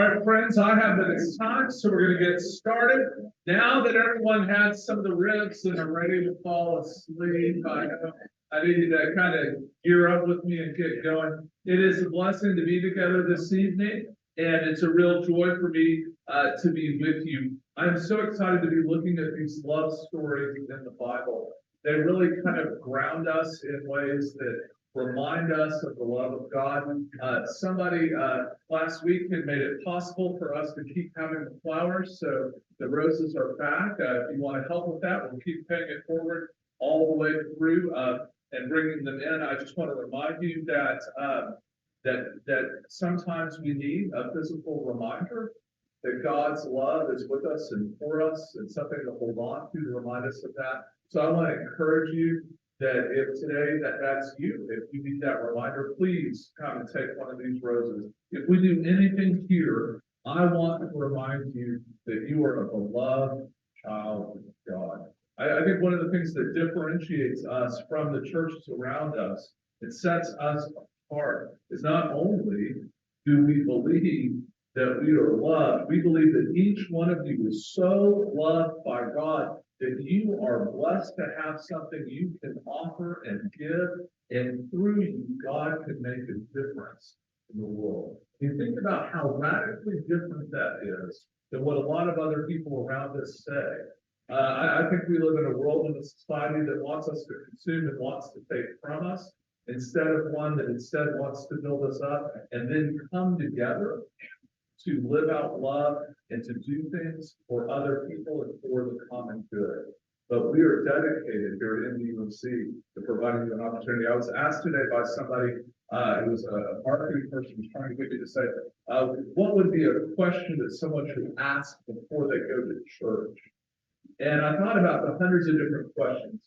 All right, friends, I have that it's time, so we're going to get started. Now that everyone has some of the ribs and are ready to fall asleep, I need you to kind of gear up with me and get going. It is a blessing to be together this evening, and it's a real joy for me to be with you. I'm so excited to be looking at these love stories in the Bible. They really kind of ground us in ways that remind us of the love of God. Somebody last week had made it possible for us to keep having the flowers, so the roses are back. If you want to help with that, we'll keep paying it forward all the way through and bringing them in. I just want to remind you that sometimes we need a physical reminder that God's love is with us and for us, and something to hold on to remind us of that. So I want to encourage you that if today that's you, if you need that reminder, please come and take one of these roses. If we do anything here, I want to remind you that you are a beloved child of God. I think one of the things that differentiates us from the churches around us, it sets us apart, is not only do we believe that we are loved, we believe that each one of you is so loved by God that you are blessed to have something you can offer and give, and through you, God can make a difference in the world. You think about how radically different that is than what a lot of other people around us say. I think we live in a world and a society that wants us to consume and wants to take from us, instead of one that instead wants to build us up and then come together to live out love and to do things for other people and for the common good. But we are dedicated here at MDUMC to providing you an opportunity. I was asked today by somebody who was a marketing person, was trying to get me to say, what would be a question that someone should ask before they go to church? And I thought about the hundreds of different questions,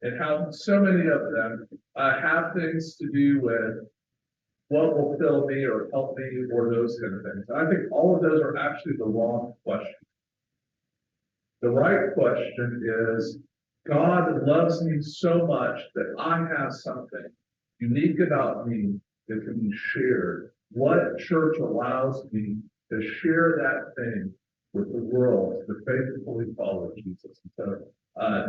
and how so many of them have things to do with what will fill me or help me or those kind of things. I think all of those are actually the wrong question. The right question is, God loves me so much that I have something unique about me that can be shared. What church allows me to share that thing with the world to faithfully follow Jesus? And so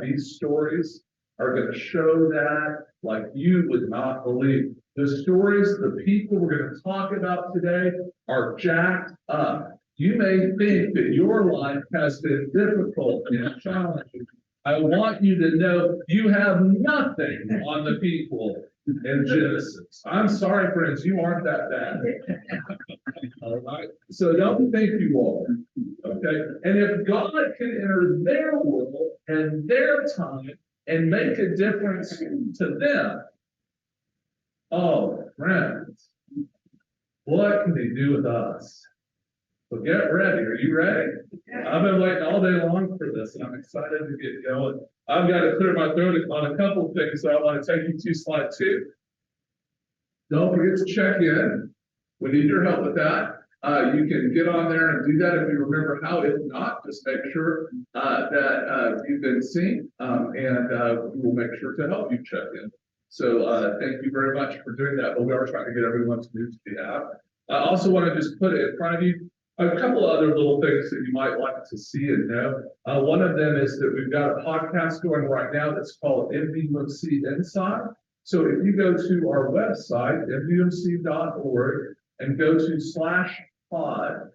these stories are going to show that like you would not believe. The stories, the people we're going to talk about today are jacked up. You may think that your life has been difficult and challenging. I want you to know you have nothing on the people in Genesis. I'm sorry, friends, you aren't that bad. All right? So don't think you are. Okay? And if God can enter their world and their time and make a difference to them, oh, friends, what can he do with us? So get ready. Are you ready? I've been waiting all day long for this, and I'm excited to get going. I've got to clear my throat on a couple of things, so I want to take you to slide 2. Don't forget to check in. We need your help with that. You can get on there and do that if you remember how. If not, just make sure that you've been seen, and we will make sure to help you check in. So thank you very much for doing that, but we are trying to get everyone to move to the app. I also want to just put it in front of you a couple other little things that you might like to see and know. One of them is that we've got a podcast going right now that's called MDUMC Inside. So if you go to our website, mdumc.org, and go to /pod,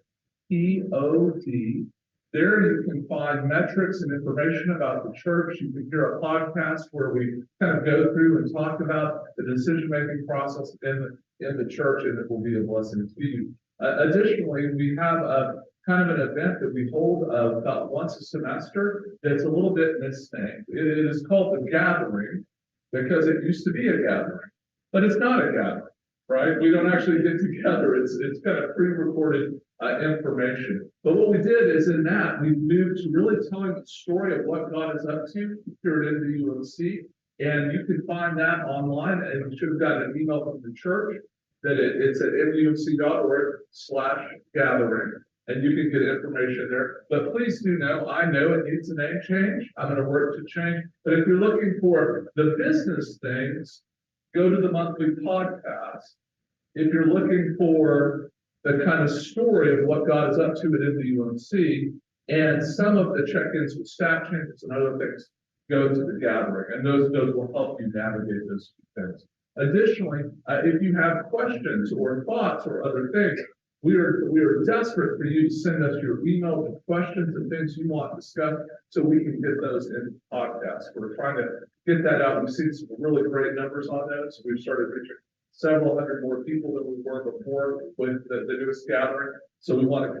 P-O-D, there you can find metrics and information about the church. You can hear a podcast where we kind of go through and talk about the decision-making process in the church, and it will be a blessing to you. Additionally, we have a kind of an event that we hold about once a semester that's a little bit misnamed. It is called The Gathering because it used to be a gathering, but it's not a gathering, right? We don't actually get together. It's kind of pre-recorded information. But what we did is in that, we moved to really telling the story of what God is up to here at MDUMC. And you can find that online, and you should have gotten an email from the church that it's at mdumc.org/gathering, and you can get information there. But please do know, I know it needs a name change. I'm going to work to change. But if you're looking for the business things, go to the monthly podcast. If you're looking for the kind of story of what God is up to within the UMC, and some of the check-ins with staff changes and other things go to the gathering, and those will help you navigate those things. Additionally, if you have questions or thoughts or other things, we are desperate for you to send us your email with questions and things you want discussed so we can get those in the podcast. We're trying to get that out. We've seen some really great numbers on those. We've started reaching several hundred more people than we were before with the newest gathering. So we want to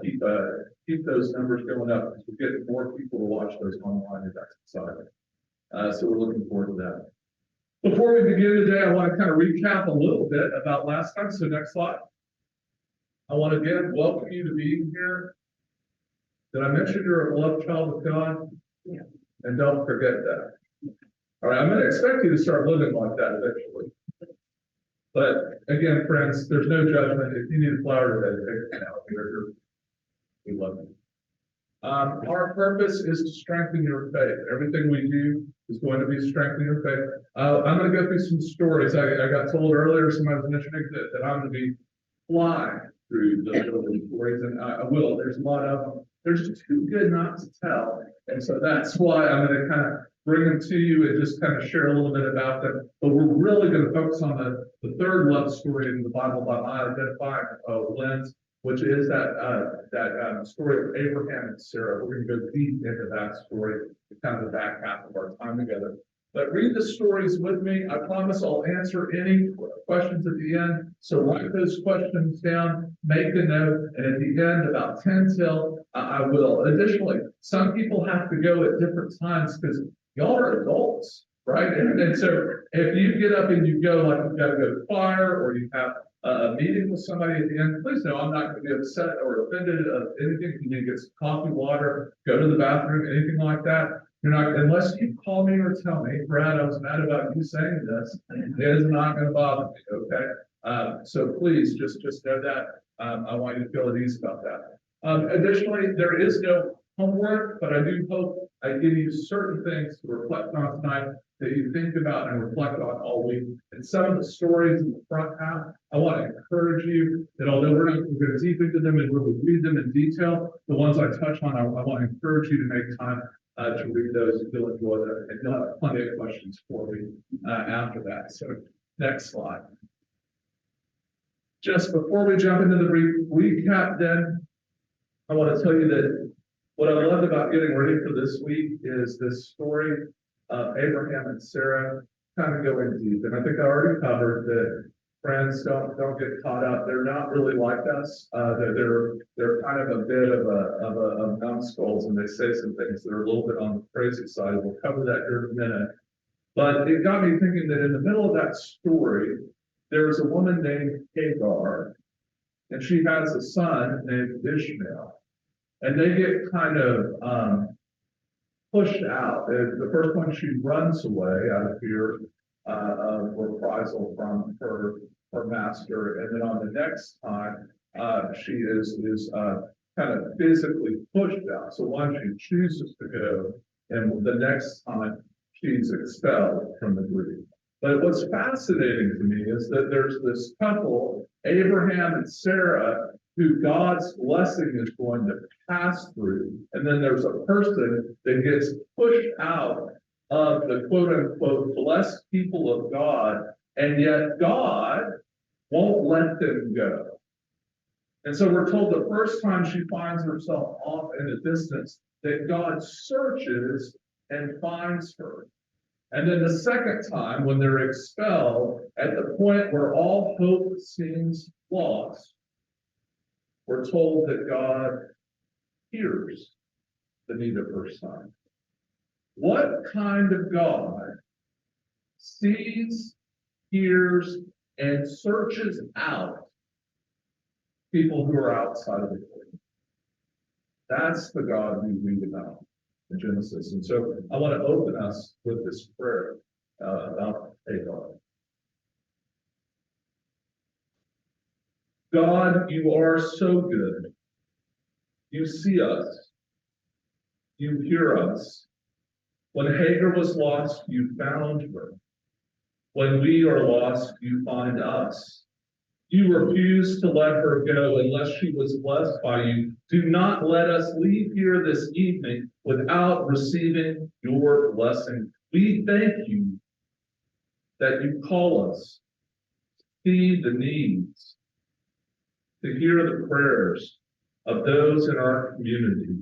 keep those numbers going up because we're getting more people to watch those online, and that's exciting. So we're looking forward to that. Before we begin today, I want to kind of recap a little bit about last time. So next slide. I want to again welcome you to being here. Did I mention you're a beloved child of God? Yeah. And don't forget that. All right, I'm going to expect you to start living like that eventually. But again, friends, there's no judgment. If you need a flower today, take it out. We love you. Our purpose is to strengthen your faith. Everything we do is going to be strengthening your faith. I'm going to go through some stories. I got told earlier, somebody was mentioning that I'm going to be flying through the stories, and I will. There's a lot of them. There's too good not to tell. And so that's why I'm going to kind of bring them to you and just kind of share a little bit about them. But we're really going to focus on the third love story in the Bible by my identifying lens, which is that story of Abraham and Sarah. We're going to go deep into that story, kind of the back half of our time together. But read the stories with me. I promise I'll answer any questions at the end. So write those questions down, make a note, and at the end, about 10 till, I will. Additionally, some people have to go at different times because y'all are adults, right? And so if you get up and you go, like you've got to go to choir or you have a meeting with somebody at the end, please know I'm not going to be upset or offended of anything. You need to get some coffee, water, go to the bathroom, anything like that. You're not, unless you call me or tell me, Brad, I was mad about you saying this, it is not going to bother me, okay? So please just know that. I want you to feel at ease about that. Additionally, there is no homework, but I do hope I give you certain things to reflect on tonight that you think about and reflect on all week. And some of the stories in the front half, I want to encourage you that although we're not going to go deep into them and really read them in detail, the ones I touch on, I want to encourage you to make time to read those, and you'll enjoy them, and you'll have plenty of questions for me after that. So next slide. Just before we jump into the recap, then I want to tell you that what I loved about getting ready for this week is this story of Abraham and Sarah kind of going deep. And I think I already covered that. Friends, don't get caught up. They're not really like us. They're kind of a bit of numbskulls, and they say some things that are a little bit on the crazy side. We'll cover that here in a minute. But it got me thinking that in the middle of that story, there's a woman named Hagar, and she has a son named Ishmael, and they get kind of pushed out. The first one, she runs away out of fear of reprisal from her master, and then on the next time, she is kind of physically pushed out. So one, she chooses to go, and the next time she's expelled from the group. But what's fascinating to me is that there's this couple, Abraham and Sarah, who God's blessing is going to pass through, and then there's a person that gets pushed out of the quote-unquote blessed people of God, and yet God won't let them go. And so we're told the first time she finds herself off in the distance, that God searches and finds her. And then the second time, when they're expelled, at the point where all hope seems lost, we're told that God hears the need of her son. What kind of God sees, hears, and searches out people who are outside of the kingdom? That's the God we read about in Genesis. And so I want to open us with this prayer about Hagar. God, you are so good. You see us. You hear us. When Hagar was lost, you found her. When we are lost, you find us. You refused to let her go unless she was blessed by you. Do not let us leave here this evening without receiving your blessing. We thank you that you call us, see the needs, to hear the prayers of those in our community,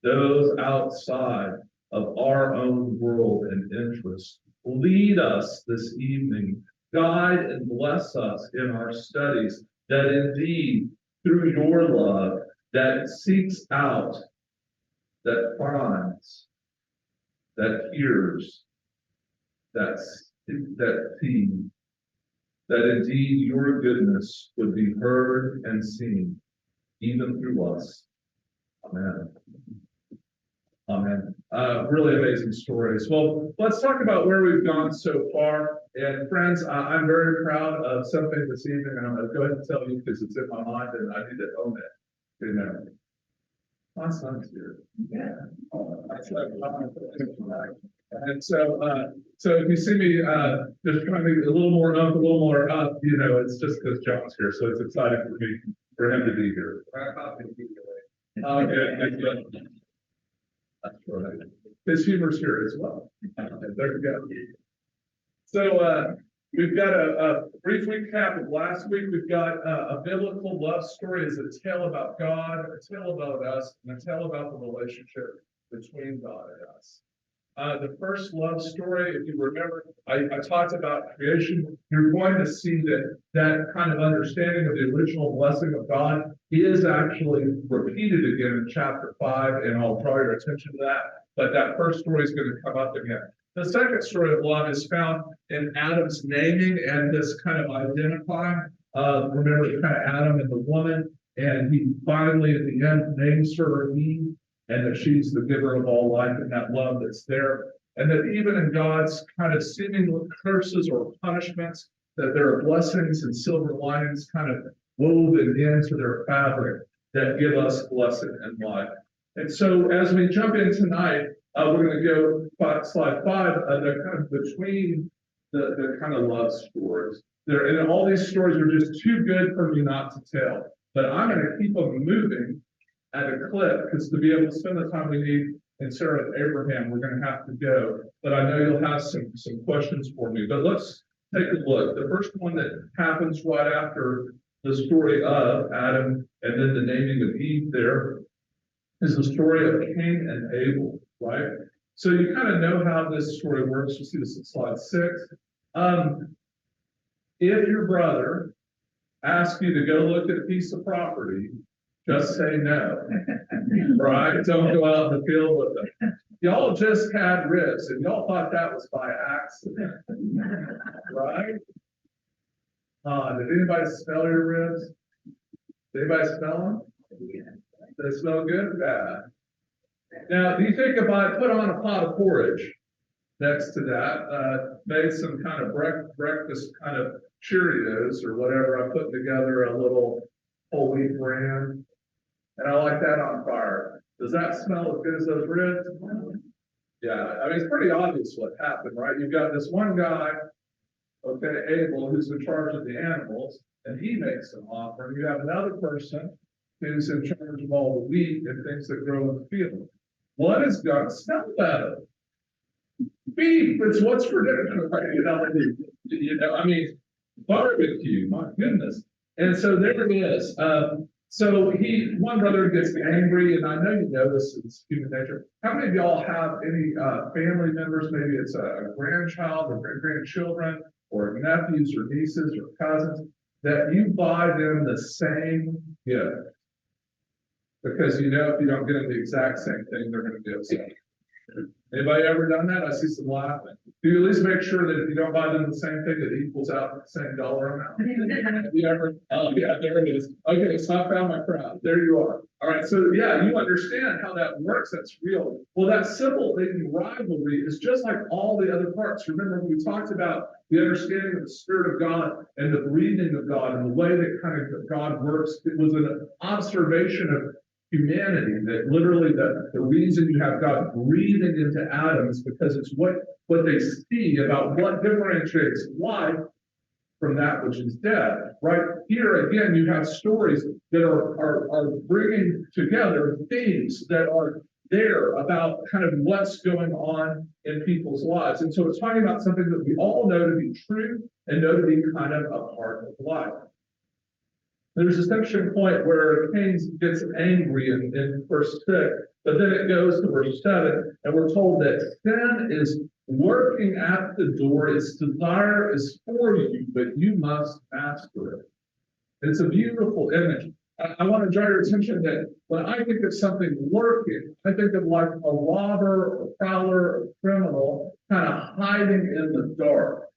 those outside of our own world and interests. Lead us this evening, guide and bless us in our studies, that indeed, through your love, that seeks out, that finds, that hears, that sees, that indeed your goodness would be heard and seen, even through us. Amen. Amen. Really amazing stories. Well, let's talk about where we've gone so far. And friends, I'm very proud of something this evening, and I'm going to go ahead and tell you because it's in my mind and I need to own it. You know, my son's here. Yeah. That's like, and so if you see me just trying to be a little more up, a little more up, you know, it's just because John's here, so it's exciting for me for him to be here. Oh, good. That's right. His humor's here as well. There we go. So we've got a brief recap of last week. We've got a biblical love story as a tale about God, a tale about us, and a tale about the relationship between God and us. The first love story, if you remember, I talked about creation. You're going to see that kind of understanding of the original blessing of God is actually repeated again in chapter 5, and I'll draw your attention to that. But that first story is going to come up again. The second story of love is found in Adam's naming and this kind of identifying. Remember, kind of Adam and the woman, and he finally at the end names her Eve, and that she's the giver of all life and that love that's there. And that even in God's kind of seeming curses or punishments, that there are blessings and silver linings kind of woven into their fabric that give us blessing and life. And so as we jump in tonight, we're going to go slide 5, they're kind of between the kind of love stories. And all these stories are just too good for me not to tell. But I'm going to keep them moving at a clip, because to be able to spend the time we need in Sarah and Abraham, we're going to have to go. But I know you'll have some questions for me. But let's take a look. The first one that happens right after the story of Adam and then the naming of Eve there is the story of Cain and Abel, right? So you kind of know how this story works. You see this in slide 6. If your brother asks you to go look at a piece of property, just say no, right? Don't go out in the field with them. Y'all just had ribs, and y'all thought that was by accident, right? Did anybody smell your ribs? Did anybody smell them? They smell good or bad? Now, do you think if I put on a pot of porridge next to that, made some kind of breakfast kind of Cheerios or whatever, I'm putting together a little whole wheat bran, and I like that on fire, does that smell as good as those ribs? Yeah, I mean, it's pretty obvious what happened, right? You've got this one guy, okay, Abel, who's in charge of the animals, and he makes an offering. You have another person who's in charge of all the wheat and things that grow in the field. What is going to smell better? Beef. It's what's for dinner, right? I mean, barbecue. My goodness. And so there it is. So one brother gets angry, and I know you know this is human nature. How many of y'all have any family members? Maybe it's a grandchild or grandchildren, or nephews or nieces or cousins, that you buy them the same gift because you know if you don't get them the exact same thing, they're going to be upset. Anybody ever done that? I see some laughing. Do you at least make sure that if you don't buy them the same thing, it equals out the same dollar amount? Have you ever? Oh, yeah, there it is. Okay, so I found my crowd. There you are. All right, so yeah, you understand how that works. That's real. Well, that simple rivalry is just like all the other parts. Remember, when we talked about the understanding of the Spirit of God and the breathing of God and the way that kind of God works, it was an observation of humanity, that literally the reason you have God breathing into Adam is because it's what they see about what differentiates life from that which is dead. Right here, again, you have stories that are bringing together themes that are there about kind of what's going on in people's lives. And so it's talking about something that we all know to be true and know to be kind of a part of life. There's a section point where Cain gets angry in verse 6, but then it goes to verse 7, and we're told that sin is lurking at the door. Its desire is for you, but you must master it. It's a beautiful image. I want to draw your attention that when I think of something lurking, I think of like a robber or prowler or criminal kind of hiding in the dark.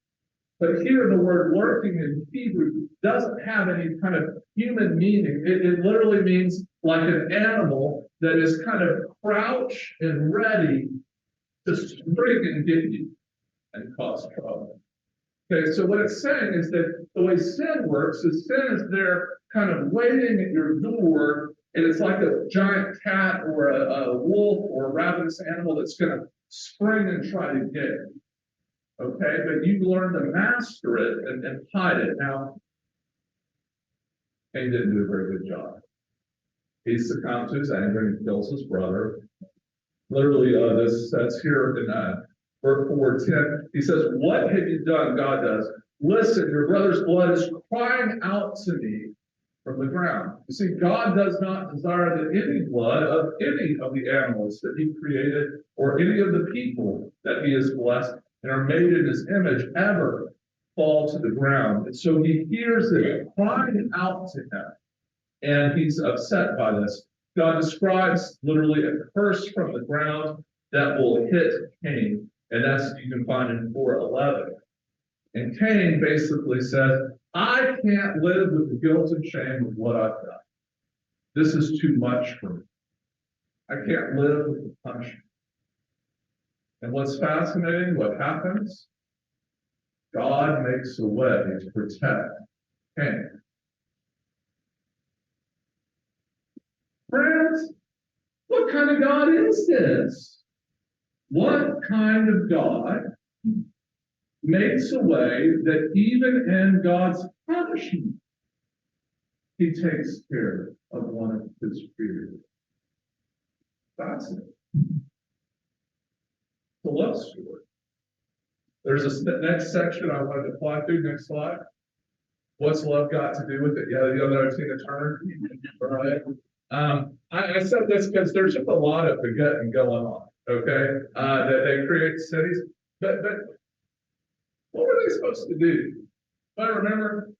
But here the word lurking in Hebrew doesn't have any kind of human meaning. It literally means like an animal that is kind of crouched and ready to spring and get you and cause trouble. Okay, so what it's saying is that the way sin works is sin is there kind of waiting at your door, and it's like a giant cat or a wolf or a ravenous animal that's going to spring and try to get you. Okay, but you learn to master it and hide it. Now, Cain didn't do a very good job. He succumbs to his anger and kills his brother. Literally, this says here in verse 4:10, he says, "What have you done?" God does. "Listen, your brother's blood is crying out to me from the ground." You see, God does not desire that any blood of any of the animals that he created or any of the people that he has blessed and are made in his image ever fall to the ground. And so he hears it crying out to him, and he's upset by this. God describes literally a curse from the ground that will hit Cain, and that's you can find in 4:11. And Cain basically says, "I can't live with the guilt and shame of what I've done. This is too much for me. I can't live with the punishment." And what's fascinating, what happens? God makes a way to protect Cain. Friends, what kind of God is this? What kind of God makes a way that even in God's punishment, he takes care of one of his creatures? Fascinating. It's a love story. There's a next section I wanted to fly through. Next slide. What's love got to do with it? Yeah, the other Tina Turner. Right. I said this because there's just a lot of forgetting going on. Okay, that they create cities, but what were they supposed to do? I remember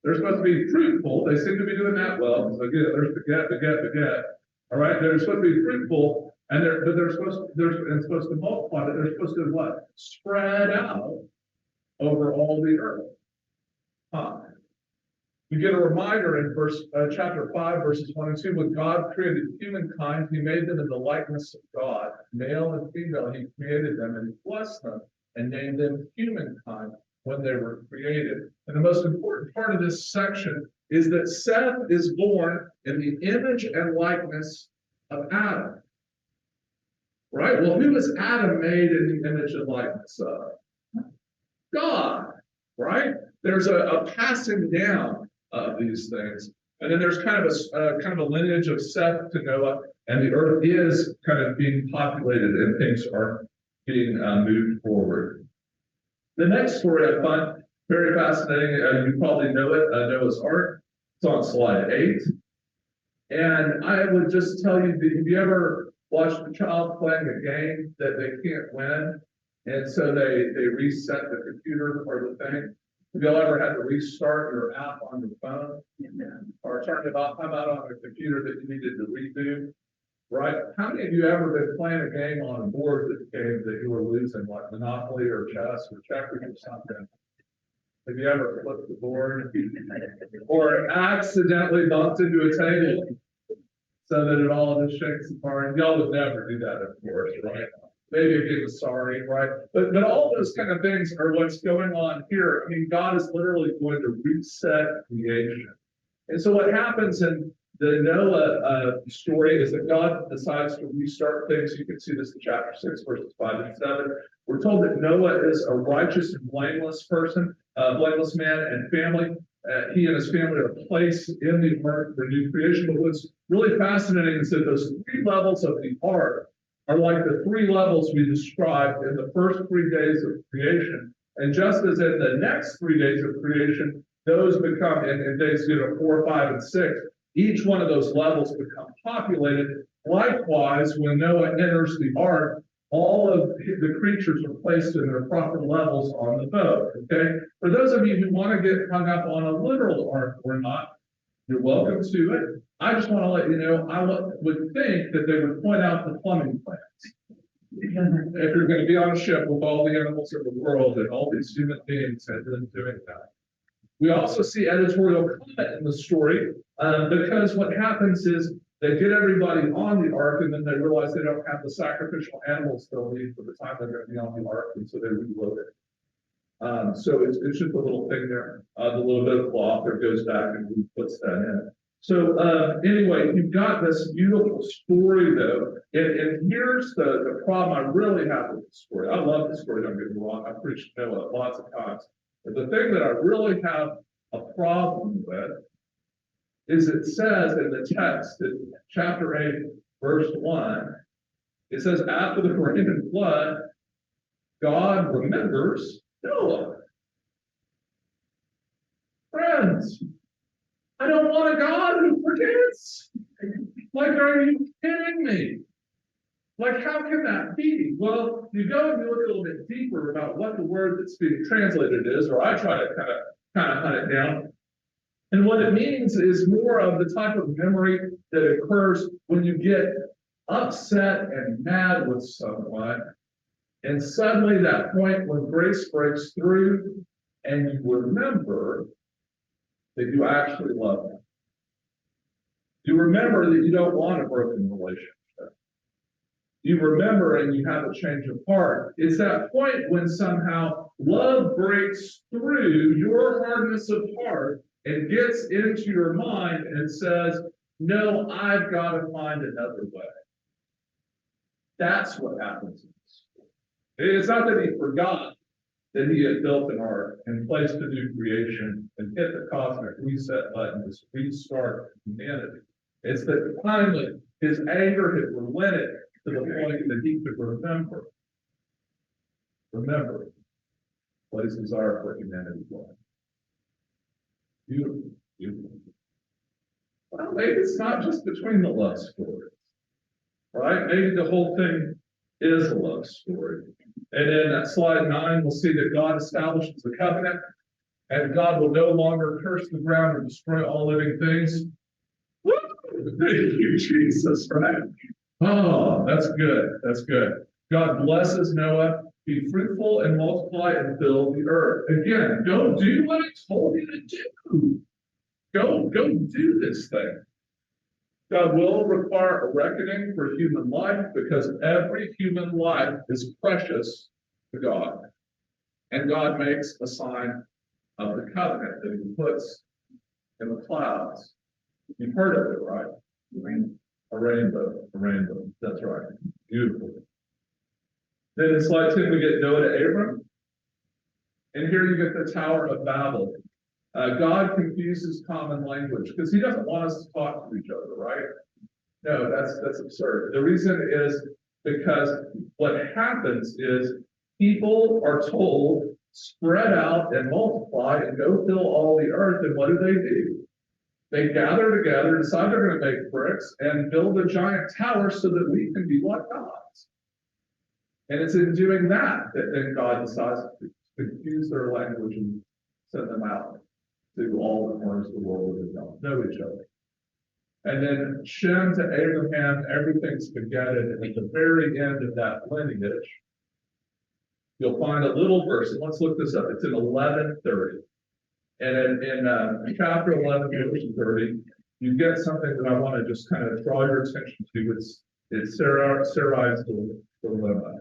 they're supposed to be fruitful. They seem to be doing that well. So again, there's forget. All right, they're supposed to be fruitful, and they're supposed to multiply. But they're supposed to what? Spread out over all the earth. You get a reminder in chapter 5, verses 1 and 2. When God created humankind, he made them in the likeness of God. Male and female, he created them, and he blessed them and named them humankind when they were created. And the most important part of this section is that Seth is born in the image and likeness of Adam. Right? Well, who was Adam made in the image and likeness of? God. Right? There's a passing down of these things, and then there's kind of a lineage of Seth to Noah, and the earth is kind of being populated, and things are being moved forward. The next story I find very fascinating. You probably know it, Noah's Ark. It's on slide 8, and I would just tell you, have you ever watched a child playing a game that they can't win, and so they reset the computer or the thing? Have y'all ever had to restart your app on your phone? Or turn it off? How about on a computer that you needed to reboot? Right? How many of you ever been playing a game on a board that you were losing, like Monopoly or chess or checkers or something? Have you ever flipped the board or accidentally bumped into a table so that it all just shakes apart? Y'all would never do that, of course, right? Maybe a game of sorry, right? But all those kind of things are what's going on here. I mean, God is literally going to reset creation. And so what happens in The Noah story is that God decides to restart things. You can see this in chapter 6, verses 5 and 7. We're told that Noah is a righteous and blameless person, blameless man and family. He and his family are placed in the ark for new creation. But what's really fascinating is that those three levels of the ark are like the three levels we described in the first 3 days of creation. And just as in the next 3 days of creation, those become in days 4, 5, and 6, each one of those levels become populated. Likewise, when Noah enters the ark, all of the creatures are placed in their proper levels on the boat. Okay? For those of you who want to get hung up on a literal ark or not, you're welcome to it. I just want to let you know, I would think that they would point out the plumbing plans. If you're going to be on a ship with all the animals of the world and all these human beings and then doing that. We also see editorial comment in the story because what happens is they get everybody on the ark and then they realize they don't have the sacrificial animals they'll need for the time they're going to be on the ark, and so they reload it. So it's just a little thing there, the little bit of cloth that goes back and he puts that in. So anyway, you've got this beautiful story though, and here's the problem I really have with the story. I love the story, don't get me wrong. I've preached Noah lots of times. But the thing that I really have a problem with is it says in the text, in chapter 8, verse 1, it says, after the rain and flood, God remembers Noah. Friends, I don't want a God who forgets. Like, are you kidding me? Like, how can that be? Well, you go and you look a little bit deeper about what the word that's being translated is, or I try to kind of hunt it down. And what it means is more of the type of memory that occurs when you get upset and mad with someone, and suddenly that point when grace breaks through, and you remember that you actually love them. You remember that you don't want a broken relationship. You remember and you have a change of heart. It's that point when somehow love breaks through your hardness of heart and gets into your mind and says, no, I've got to find another way. That's what happens in this story. It's not that he forgot that he had built an ark and placed a new creation and hit the cosmic reset button to restart humanity. It's that finally his anger had relented to the point that he could remember what his desire for humanity was. Beautiful, beautiful. Well, maybe it's not just between the love stories, right? Maybe the whole thing is a love story. And in slide 9, we'll see that God establishes the covenant, and God will no longer curse the ground or destroy all living things. Woo! Thank you, Jesus, right? Oh, that's good. That's good. God blesses Noah. Be fruitful and multiply and fill the earth. Again, go do what I told you to do. Go do this thing. God will require a reckoning for human life because every human life is precious to God. And God makes a sign of the covenant that he puts in the clouds. You've heard of it, right? A rainbow. That's right. Beautiful. Then in slide 10, we get Noah to Abram. And here you get the Tower of Babel. God confuses common language because he doesn't want us to talk to each other, right? No, that's absurd. The reason is because what happens is people are told, spread out and multiply and go fill all the earth. And what do? They gather together, decide they're going to make bricks and build a giant tower so that we can be like gods. And it's in doing that then God decides to confuse their language and send them out to all the corners of the world where they don't know each other. And then Shem to Abraham, everything's begetted. And at the very end of that lineage, you'll find a little verse. And let's look this up. It's in 11:30. And in chapter 11, verse 30, you get something that I want to just kind of draw your attention to. It's Sarai's dilemma.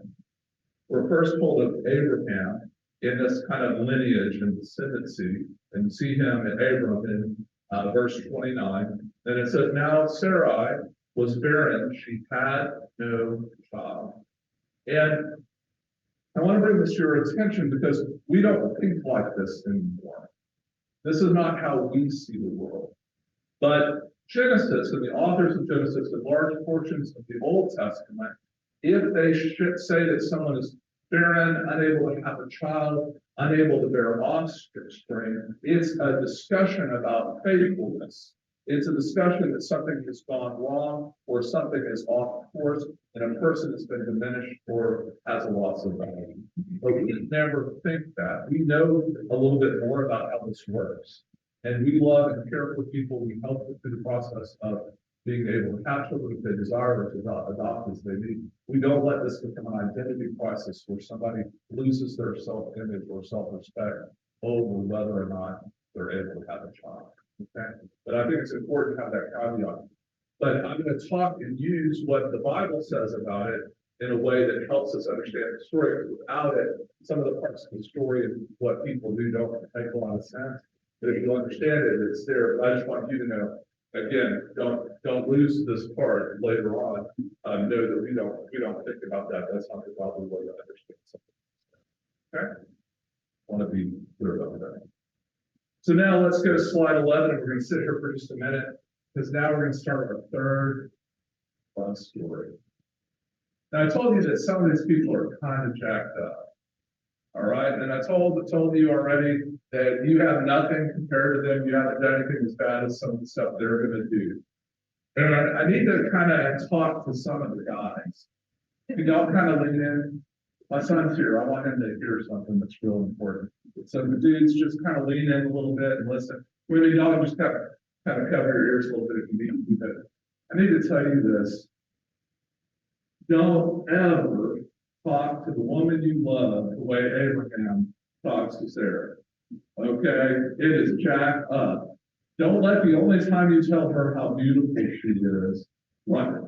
We're first told of Abraham in this kind of lineage and descendancy, and you see him in Abram in verse 29. And it says, now Sarai was barren, she had no child. And I want to bring this to your attention because we don't think like this anymore. This is not how we see the world. But Genesis and the authors of Genesis and large portions of the Old Testament, if they should say that someone is barren, unable to have a child, unable to bear offspring, it's a discussion about faithfulness. It's a discussion that something has gone wrong or something is off course and a person has been diminished or has a loss of value. But we never think that. We know a little bit more about how this works. And we love and care for people. We help them through the process of being able to have children if they desire or to adopt as they need. We don't let this become an identity crisis where somebody loses their self-image or self-respect over whether or not they're able to have a child. Okay? But I think it's important to have that caveat. But I'm going to talk and use what the Bible says about it in a way that helps us understand the story. Without it, some of the parts of the story and what people do don't make a lot of sense. But if you understand it, it's there. I just want you to know, again, don't lose this part later on. Know that we don't think about that. That's not the proper way to understand something. Okay? I want to be clear about that. So now let's go to slide 11, and we're going to sit here for just a minute, because now we're going to start our third fun story. Now, I told you that some of these people are kind of jacked up. All right, and I told you already that you have nothing compared to them. You haven't done anything as bad as some of the stuff they're going to do. And I need to kind of talk to some of the guys. Can y'all kind of lean in? My son's here. I want him to hear something that's real important. So the dudes just kind of lean in a little bit and listen. Really, y'all just kind of cover your ears a little bit if you need to. I need to tell you this. Don't ever talk to the woman you love the way Abraham talks to Sarah. Okay? It is jacked up. Don't let the only time you tell her how beautiful she is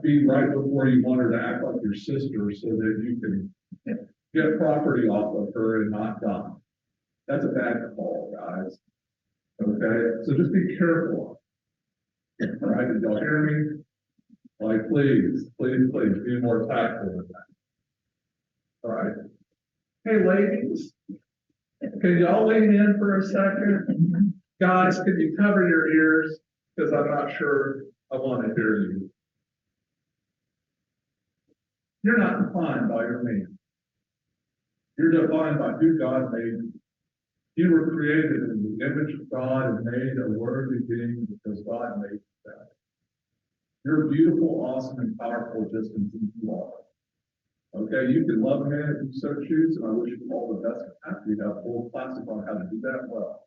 be right before you want her to act like your sister so that you can get property off of her and not die. That's a bad call, guys. Okay? So just be careful. All right? Did y'all hear me? Like, please, be more tactful with that. All right. Hey, ladies, can y'all lean in for a second? Guys, can you cover your ears? Because I'm not sure I want to hear you. You're not defined by your man. You're defined by who God made you. You were created in the image of God and made a worthy being because God made you that. You're beautiful, awesome, and powerful just as you are. Okay, you can love a man if you so choose, and I wish you all the best of that. We have a whole classic on how to do that well.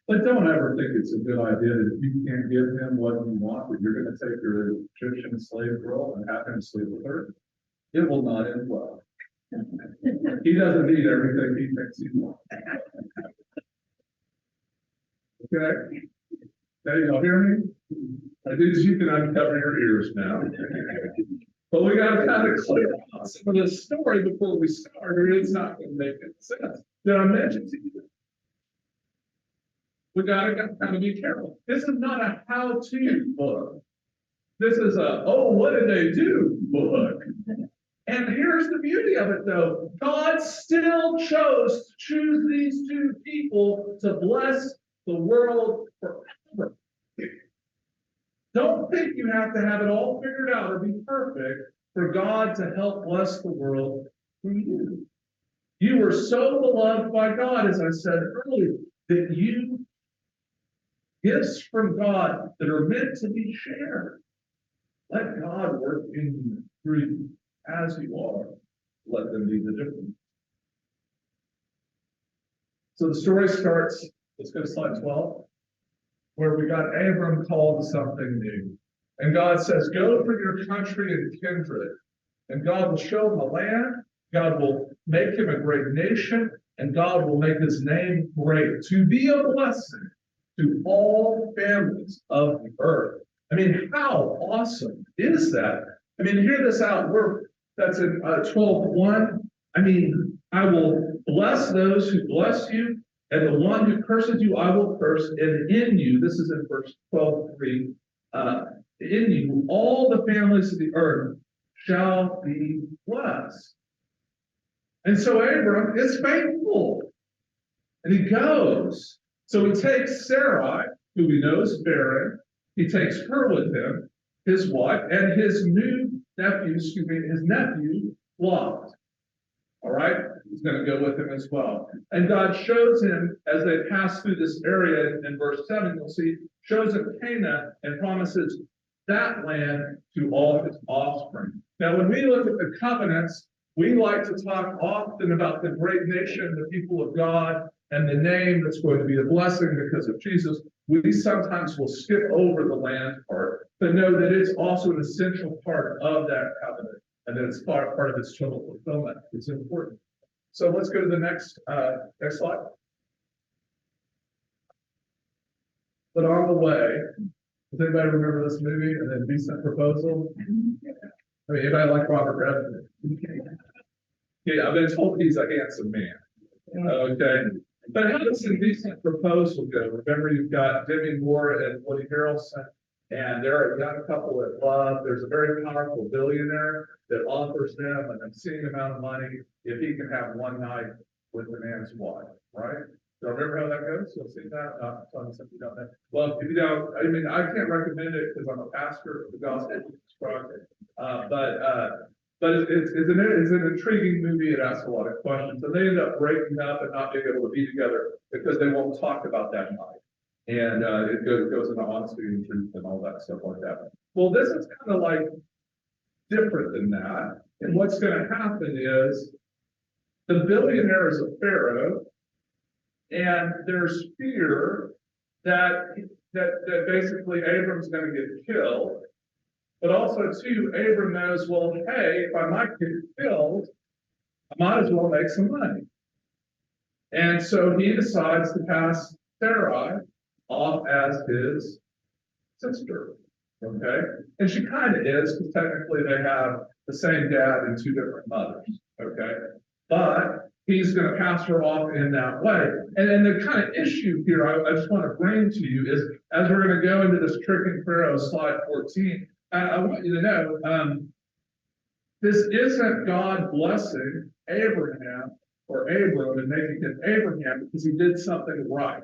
But don't ever think it's a good idea that if you can't give him what you want, that you're going to take your Egyptian slave girl and have him sleep with her. It will not end well. He doesn't need everything he thinks he wants. Okay? Now, y'all hear me? Dudes, you can uncover your ears now. But we got to kind of clear out some of this story before we start, or it's not going to make any sense. Did I mention to you? We got to kind of be careful. This is not a how-to book. This is a, oh, what did they do book. And here's the beauty of it, though. God still chose to choose these two people to bless the world forever. Don't think you have to have it all figured out or be perfect for God to help bless the world through you. You were so beloved by God, as I said earlier, that you gifts from God that are meant to be shared. Let God work in you through you as you are. Let them be the difference. So the story starts, let's go to slide 12, where we got Abram called to something new. And God says, go from your country and kindred, and God will show him a land, God will make him a great nation, and God will make his name great, to be a blessing to all families of the earth. I mean, how awesome is that? I mean, hear this out. That's in 12:1. I mean, I will bless those who bless you, And the one who curses you, I will curse, and in you, this is in verse 12:3, in you, all the families of the earth shall be blessed. And so Abram is faithful, and he goes. So he takes Sarai, who we know is barren, he takes her with him, his wife, and his nephew, Lot. All right? He's going to go with him as well. And God shows him, as they pass through this area in verse 7, you'll see, shows him Canaan and promises that land to all his offspring. Now, when we look at the covenants, we like to talk often about the great nation, the people of God, and the name that's going to be a blessing because of Jesus. We sometimes will skip over the land part, but know that it's also an essential part of that covenant, and that it's part of its total fulfillment. It's important. So let's go to the next slide. But on the way, does anybody remember this movie, and then Decent Proposal? I mean, anybody like Robert Redford? Yeah, I've been told he's a handsome man. Okay. But how does the Decent Proposal go? Remember, you've got Demi Moore and Woody Harrelson, and they're a young couple that love. There's a very powerful billionaire that offers them an obscene amount of money if he can have one night with the man's wife, right? Do you remember how that goes? You'll see that. Tell me something about that. Well, if you don't, I mean, I can't recommend it because I'm a pastor of the Gospel Project. But it's an intriguing movie. It asks a lot of questions, and they end up breaking up and not being able to be together because they won't talk about that night. And it goes into honesty and truth and all that stuff like that. Well, this is kind of like different than that. And what's going to happen is the billionaire is a pharaoh, and there's fear that basically Abram's going to get killed. But also, too, Abram knows, well, hey, if I might get killed, I might as well make some money. And so he decides to pass Sarai off as his sister, okay? And she kind of is, because technically they have the same dad and two different mothers, okay? But he's going to pass her off in that way. And then the kind of issue here I just want to bring to you is, as we're going to go into this tricking Pharaoh, slide 14, I want you to know, this isn't God blessing Abraham or Abram and making him Abraham because he did something right.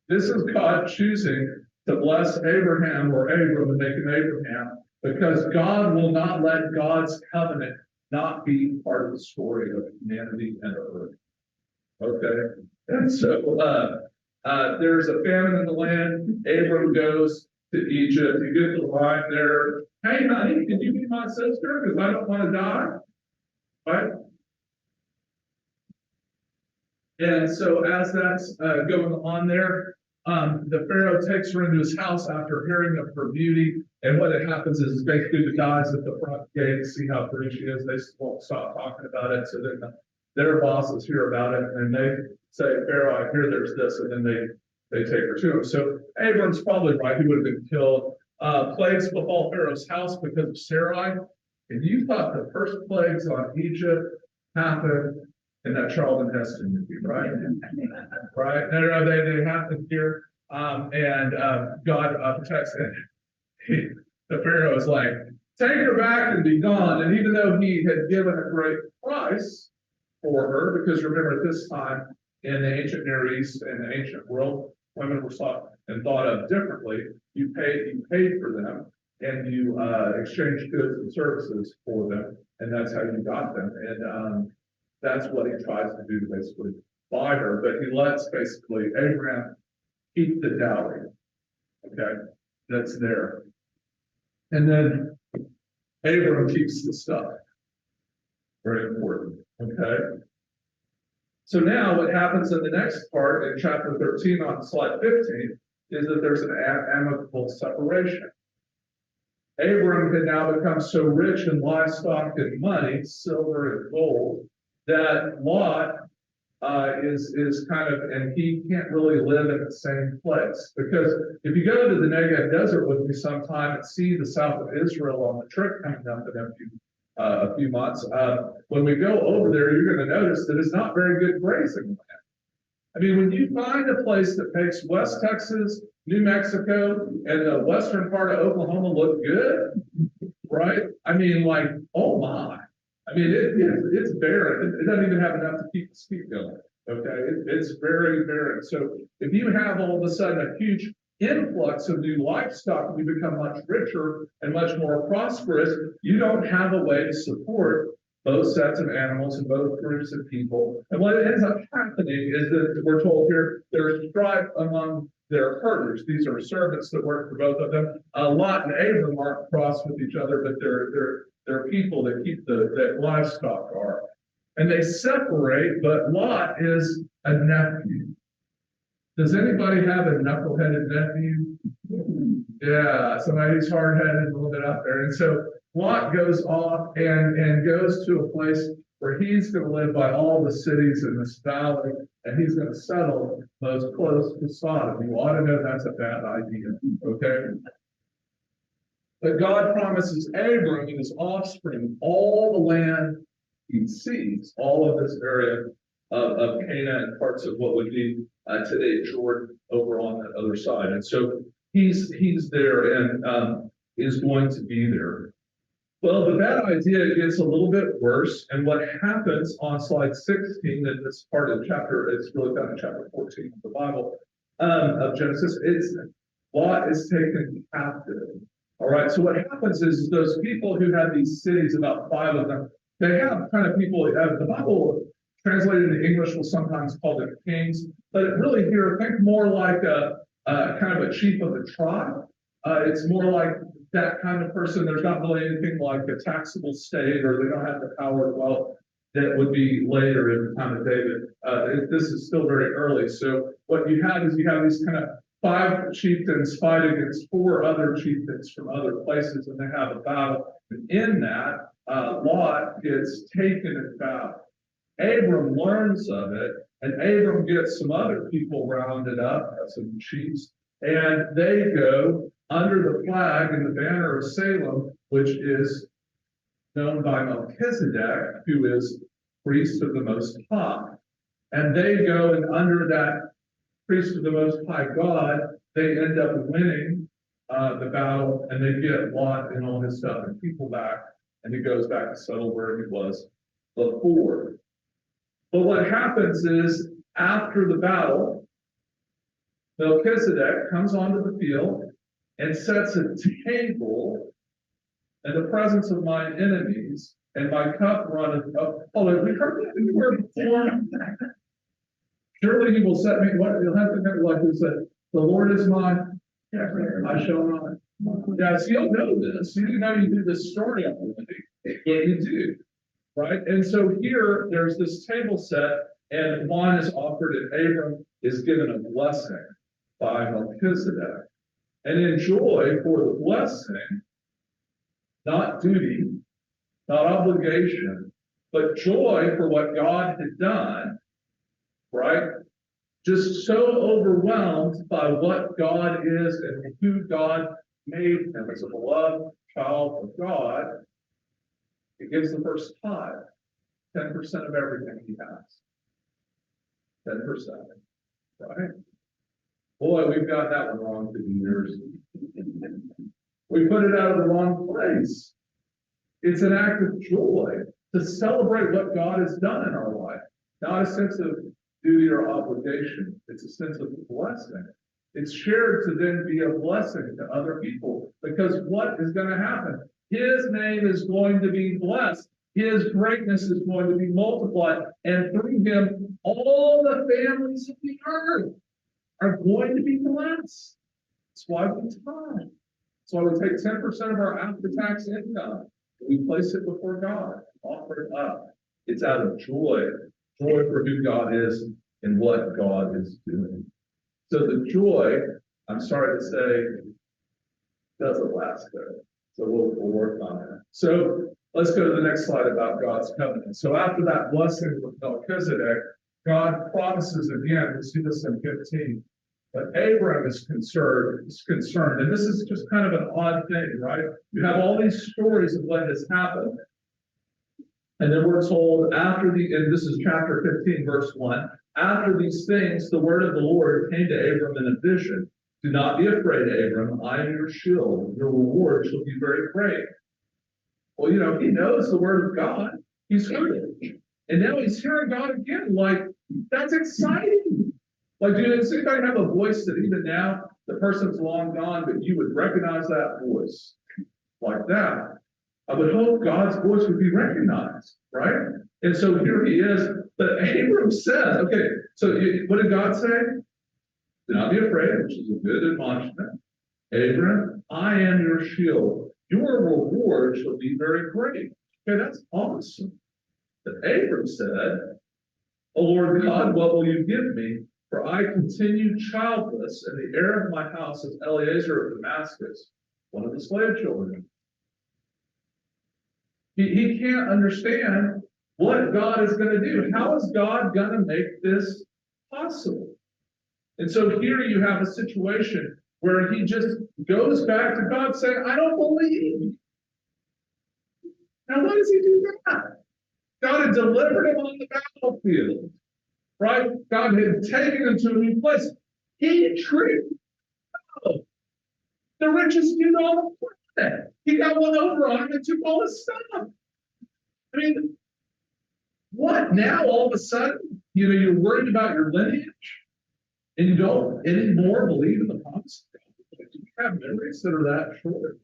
This is God choosing to bless Abraham or Abram and make him Abraham because God will not let God's covenant not be part of the story of humanity and earth. Okay? And so there's a famine in the land. Abram goes to Egypt. You get the line there, hey, honey, can you be my sister? Because I don't want to die. Right? And so as that's going on there, the Pharaoh takes her into his house after hearing of her beauty. And what happens is basically the guys at the front gate see how pretty she is. They won't stop talking about it. So then their bosses hear about it, and they say, Pharaoh, I hear there's this. And then they take her to him. So Abram's probably right. He would have been killed. Plagues befall Pharaoh's house because of Sarai. And you thought the first plagues on Egypt happened in that Charlton Heston movie, right? Right? No, they happened here. And God protects it. The Pharaoh is like, take her back and be gone. And even though he had given a great price for her, because remember at this time in the ancient Near East and the ancient world, women were sought and thought of differently. You paid for them, and you exchanged goods and services for them, and that's how you got them. And that's what he tries to do to basically buy her. But he lets basically Abraham keep the dowry. Okay, that's there. And then Abraham keeps the stuff. Very important. Okay. So now what happens in the next part in chapter 13 on slide 15 is that there's an amicable separation. Abram had now become so rich in livestock and money, silver and gold, that Lot is kind of, and he can't really live in the same place. Because if you go to the Negev Desert with me sometime and see the south of Israel on the trip coming up in a few months, when we go over there, you're going to notice that it's not very good grazing land. I mean, when you find a place that makes West Texas, New Mexico, and the western part of Oklahoma look good, right? I mean, like, oh my. I mean, it's barren. It doesn't even have enough to keep the speed going. Okay, it's very barren. So if you have all of a sudden a huge influx of new livestock, we become much richer and much more prosperous. You don't have a way to support both sets of animals and both groups of people. And what ends up happening is that we're told here there's strife among their herders. These are servants that work for both of them. Lot and Abram aren't cross with each other, but they're people that keep that livestock are. And they separate, but Lot is a nephew. Does anybody have a knuckleheaded nephew? Yeah, somebody who's hard-headed, a little bit out there. And so Lot goes off and goes to a place where he's going to live by all the cities in this valley, and he's going to settle most close to Sodom. You ought to know that's a bad idea, okay? But God promises Abram and his offspring all the land he sees, all of this area of Canaan and parts of what would be today Jordan over on that other side. And so he's there and is going to be there. Well, the bad idea gets a little bit worse, and what happens on slide 16, and this part of the chapter, it's really found in chapter 14 of the Bible, of Genesis, is Lot is taken captive. All right, so what happens is those people who had these cities, about 5 of them, they have kind of people, the Bible translated into English will sometimes call them kings, but really here, think more like a kind of a chief of a tribe. It's more like that kind of person. There's not really anything like a taxable state, or they don't have the power of wealth that would be later in the time of David. This is still very early. So what you have is you have these kind of 5 chieftains fight against 4 other chieftains from other places, and they have a battle. And in that, Lot gets taken in battle. Abram learns of it, and Abram gets some other people rounded up, some chiefs, and they go under the flag and the banner of Salem, which is known by Melchizedek, who is priest of the Most High. And they go, and under that priest of the Most High God, they end up winning the battle, and they get Lot and all his stuff and people back, and he goes back to settle where he was before. But what happens is, after the battle, Melchizedek comes onto the field and sets a table in the presence of mine enemies, and my cup runneth over. Oh, have we heard that anywhere before? Surely he will set me, what you'll have to remember, like we said, the Lord is mine, I shall not. Yeah, so you'll know this. You know you do this story already, but you do, right? And so here, there's this table set, and wine is offered, and Abram is given a blessing by Melchizedek. And enjoy for the blessing, not duty, not obligation, but joy for what God had done, right? Just so overwhelmed by what God is and who God made him as a beloved child of God, he gives the first tithe, 10% of everything he has. 10%, right? Boy, we've got that one wrong through the years. We put it out of the wrong place. It's an act of joy to celebrate what God has done in our life, not a sense of duty or obligation. It's a sense of blessing. It's shared to then be a blessing to other people, because what is going to happen? His name is going to be blessed. His greatness is going to be multiplied, and through him, all the families of the earth are going to be blessed. That's why we tithe. That's why we take 10% of our after-tax income. We place it before God, offer it up. It's out of joy for who God is and what God is doing. So the joy, I'm sorry to say, doesn't last good. So we'll work on that. So let's go to the next slide about God's covenant. So after that blessing with Melchizedek, God promises again, we see this in 15, but Abram is concerned, and this is just kind of an odd thing, right? You have all these stories of what has happened, And then we're told and this is chapter 15, verse 1, after these things, the word of the Lord came to Abram in a vision. Do not be afraid, Abram, I am your shield. Your reward shall be very great. Well, he knows the word of God. He's heard it. And now he's hearing God again. Like, that's exciting. Like, does anybody have a voice that even now the person's long gone, but you would recognize that voice like that? I would hope God's voice would be recognized, right? And so here he is. But Abram says, okay, so what did God say? Do not be afraid, which is a good admonishment. Abram, I am your shield. Your reward shall be very great. Okay, that's awesome. But Abram said, O Lord God, what will you give me? For I continue childless, and the heir of my house is Eliezer of Damascus, one of the slave children. He can't understand what God is going to do. How is God going to make this possible? And so here you have a situation where he just goes back to God saying, I don't believe. Now, why does he do that? God had delivered him on the battlefield, right? God had taken him to a new place. He treated the richest dude on the planet. He got one over on him and took all his stuff. I mean, what now? All of a sudden, you're worried about your lineage, and you don't anymore believe in the promise of God. Do you have memories that are that short?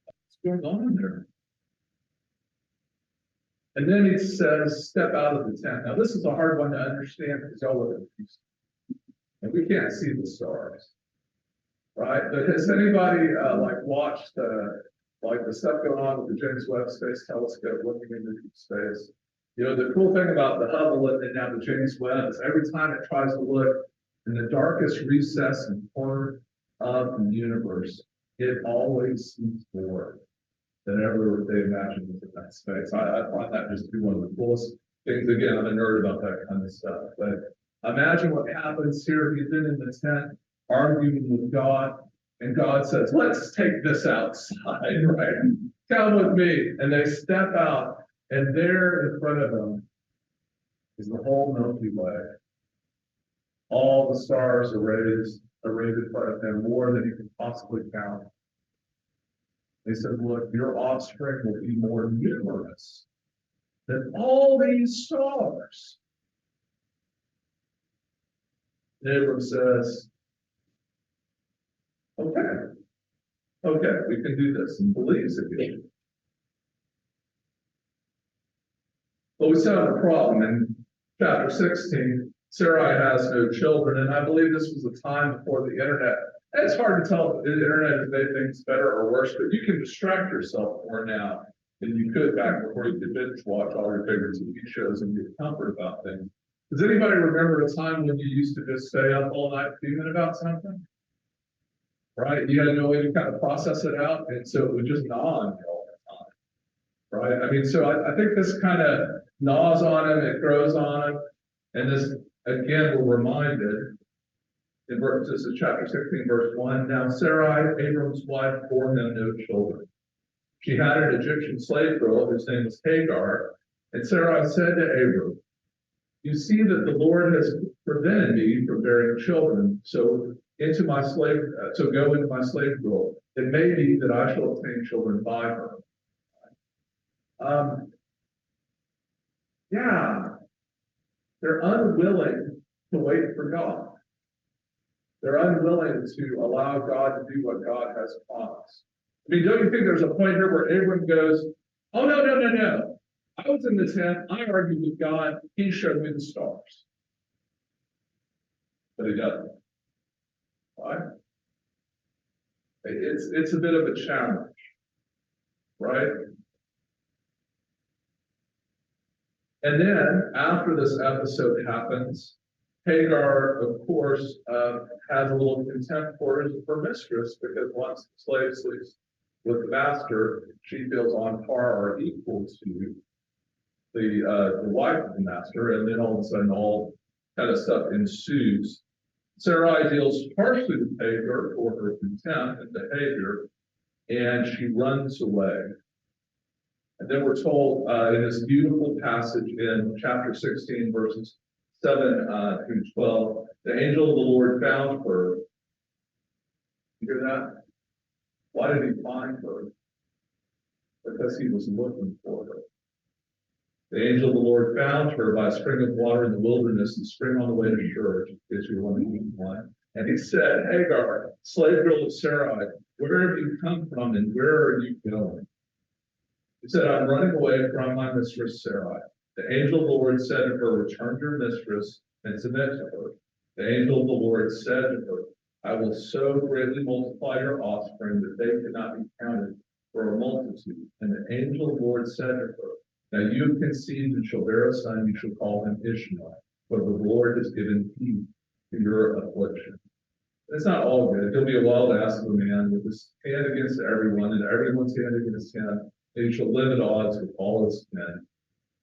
What's going on there? And then he says, step out of the tent. Now, this is a hard one to understand because y'all live in Houston, and we can't see the stars, right? But has anybody watched the stuff going on with the James Webb Space Telescope looking into deep space? The cool thing about the Hubble and now the James Webb is every time it tries to look in the darkest recess and corner of the universe, it always sees more than ever they imagined was in that space. I find that just to be one of the coolest things. Again, I'm a nerd about that kind of stuff. But imagine what happens here. He's been in the tent arguing with God, and God says, let's take this outside, right? Come with me. And they step out, and there in front of them is the whole Milky Way. All the stars arrayed in front of him, more than he can possibly count. They said, look, your offspring will be more numerous than all these stars. And Abram says, okay, we can do this, and believes again. But we still have a problem. In chapter 16, Sarai has no children, and I believe this was a time before the internet. It's hard to tell if the internet has made things better or worse, but you can distract yourself more now than you could back before you could binge watch all your favorite TV shows and get comfort about things. Does anybody remember a time when you used to just stay up all night fuming about something? Right? You had no way to kind of process it out, and so it would just gnaw on you all the time. Right? I mean, so I think this kind of gnaws on him, it grows on him, and this, again, we're reminded. This is chapter 16, verse 1. Now Sarai, Abram's wife, bore him no children. She had an Egyptian slave girl whose name was Hagar. And Sarai said to Abram, you see that the Lord has prevented me from bearing children. So go into my slave girl. It may be that I shall obtain children by her. They're unwilling to wait for God. They're unwilling to allow God to do what God has promised. I mean, don't you think there's a point here where Abram goes, oh, no. I was in the tent. I argued with God. He showed me the stars. But he doesn't. Right? It's a bit of a challenge. Right? And then, after this episode happens, Hagar, of course, has a little contempt for her mistress, because once the slave sleeps with the master, she feels on par or equal to the wife of the master, and then all of a sudden all kind of stuff ensues. Sarai deals harshly with Hagar for her contempt and behavior, and she runs away. And then we're told in this beautiful passage in chapter 16, verses 7 through 12, the angel of the Lord found her. You hear that? Why did he find her? Because he was looking for her. The angel of the Lord found her by a spring of water in the wilderness, and spring on the way to Shur, Israel 1:1. And he said, Hagar, slave girl of Sarai, where have you come from and where are you going? He said, I'm running away from my mistress Sarai. The angel of the Lord said to her, return to your mistress and submit to her. The angel of the Lord said to her, I will so greatly multiply your offspring that they cannot be counted for a multitude. And the angel of the Lord said to her, now you have conceived and shall bear a son, you shall call him Ishmael, for the Lord has given peace to your affliction. It's not all good. He'll be a wild ass of a man with his hand against everyone and everyone's hand against him. And he shall live at odds with all his men.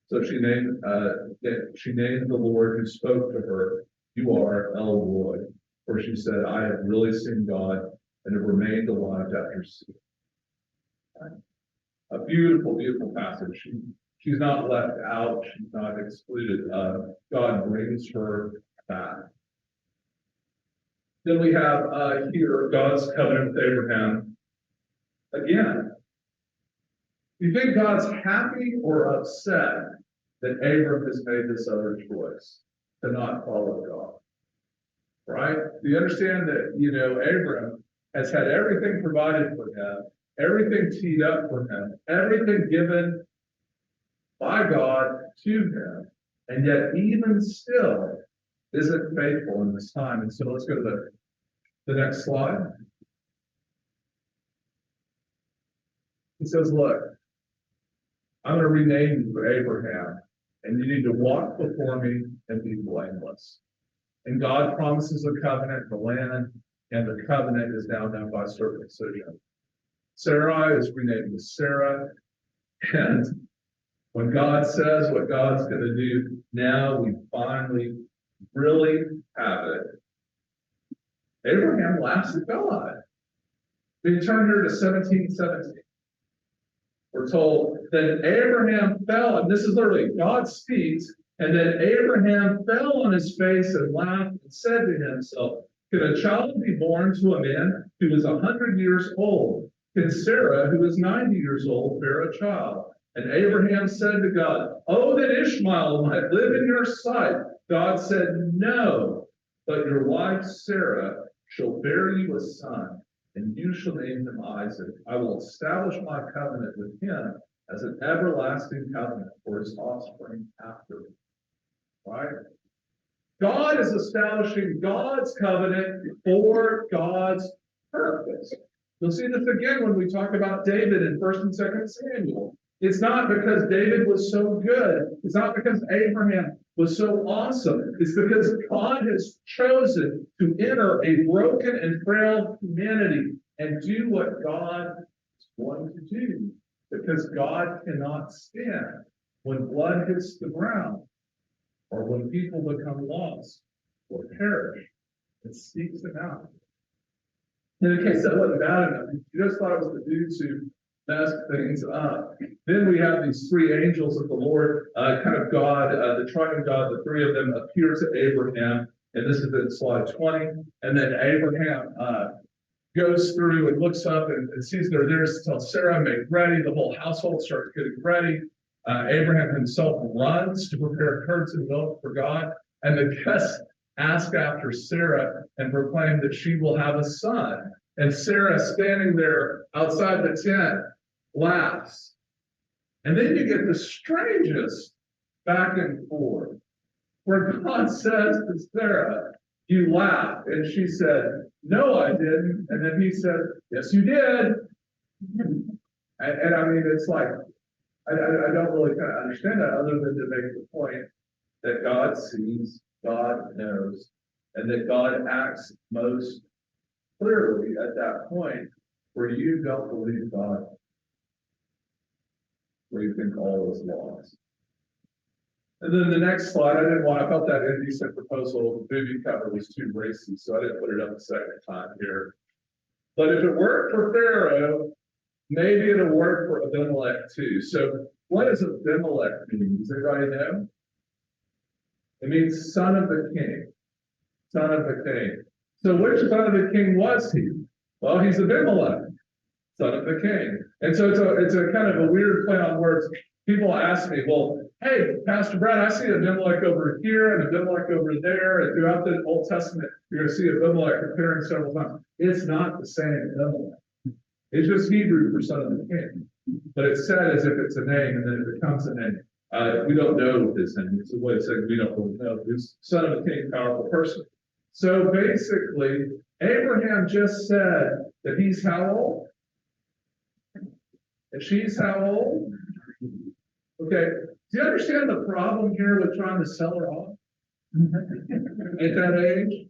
So she named the Lord who spoke to her, you are El Roy. For she said, I have really seen God and have remained alive after seeing. A beautiful, beautiful passage. She's not left out. She's not excluded. God brings her back. Then we have here God's covenant with Abraham. Again, do you think God's happy or upset that Abram has made this other choice to not follow God? Right? Do you understand that, Abram has had everything provided for him, everything teed up for him, everything given by God to him, and yet even still isn't faithful in this time. And so let's go to the next slide. He says, look, I'm going to rename you Abraham, and you need to walk before me and be blameless. And God promises a covenant, the land, and the covenant is now done by circumcision. Sarai is renamed to Sarah, and when God says what God's going to do, now we finally really have it. Abraham laughs at God. We turn here to 17:17. We're told that Abraham fell, and this is literally God speaks, and then Abraham fell on his face and laughed and said to himself, can a child be born to a man who is 100 years old? Can Sarah, who is 90 years old, bear a child? And Abraham said to God, oh, that Ishmael might live in your sight. God said, no, but your wife Sarah shall bear you a son, and you shall name him Isaac. I will establish my covenant with him as an everlasting covenant for his offspring after him. Right? God is establishing God's covenant for God's purpose. You'll see this again when we talk about David in 1 and 2 Samuel. It's not because David was so good. It's not because Abraham was so awesome. It's because God has chosen to enter a broken and frail humanity and do what God is going to do. Because God cannot stand when blood hits the ground or when people become lost or perish. It seeks them out. In case that wasn't bad enough, you just thought it was the dudes who messed things up. Then we have these three angels of the Lord, kind of God, the triune God, the three of them appear to Abraham, and this is in slide 20. And then Abraham goes through and looks up and sees they're there to tell Sarah, make ready. The whole household starts getting ready. Abraham himself runs to prepare curds and milk for God. And the guests ask after Sarah and proclaim that she will have a son. And Sarah, standing there outside the tent, laughs. And then you get the strangest back and forth, where God says to Sarah, you laughed. And she said, no, I didn't. And then he said, yes, you did. And I mean, it's like, I don't really kind of understand that other than to make the point that God sees, God knows, and that God acts most clearly at that point where you don't believe God, where you think all is lost. And then the next slide, I felt that indecent proposal movie cover was too racy, so I didn't put it up a second time here. But if it worked for Pharaoh, maybe it'll work for Abimelech too. So what does Abimelech mean? Does anybody know? It means son of the king. Son of the king. So which son of the king was he? Well, he's Abimelech, son of the king. And so it's a kind of a weird play on words. People ask me, well, hey, Pastor Brad, I see Abimelech over here and Abimelech over there. And throughout the Old Testament, you're going to see Abimelech appearing several times. It's not the same Abimelech. It's just Hebrew for son of the king. But it's said as if it's a name, and then it becomes a name. We don't know his name. It's a way of saying we don't really know. He's son of a king, powerful person. So basically, Abraham just said that he's how old? And she's how old? Okay. Do you understand the problem here with trying to sell her off at that age?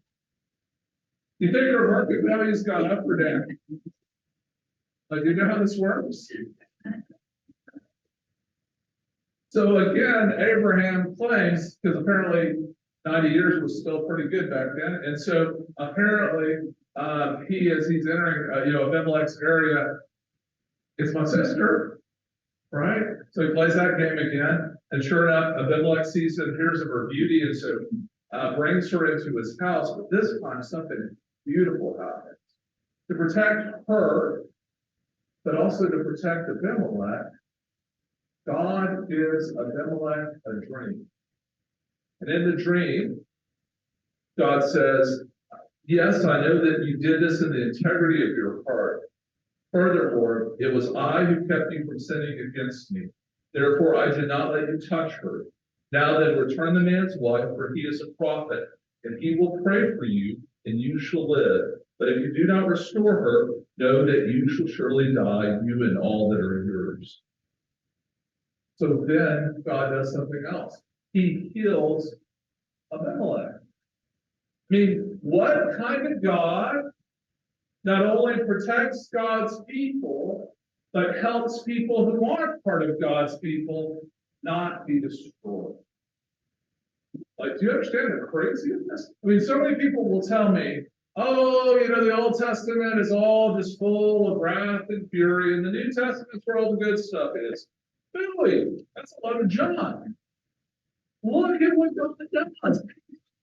You think her market value's gone up or down? Like, you know how this works? So again, Abraham claims, because apparently 90 years was still pretty good back then, and so apparently he's entering Abimelech's area. It's my sister, right? So he plays that game again, and sure enough, Abimelech sees and hears of her beauty, and so brings her into his house. But this time, something beautiful happens to protect her, but also to protect Abimelech. God gives Abimelech a dream. And in the dream, God says, yes, I know that you did this in the integrity of your heart. Furthermore, it was I who kept you from sinning against me. Therefore, I did not let you touch her. Now then, return the man's wife, for he is a prophet, and he will pray for you, and you shall live. But if you do not restore her, know that you shall surely die, you and all that are yours. So then God does something else. He heals Abimelech. I mean, what kind of God not only protects God's people, but helps people who aren't part of God's people not be destroyed? Like, do you understand the crazy of this? I mean, so many people will tell me, oh, the Old Testament is all just full of wrath and fury, and the New Testament's where all the good stuff is. Really? That's a lot of John. Look at what God does.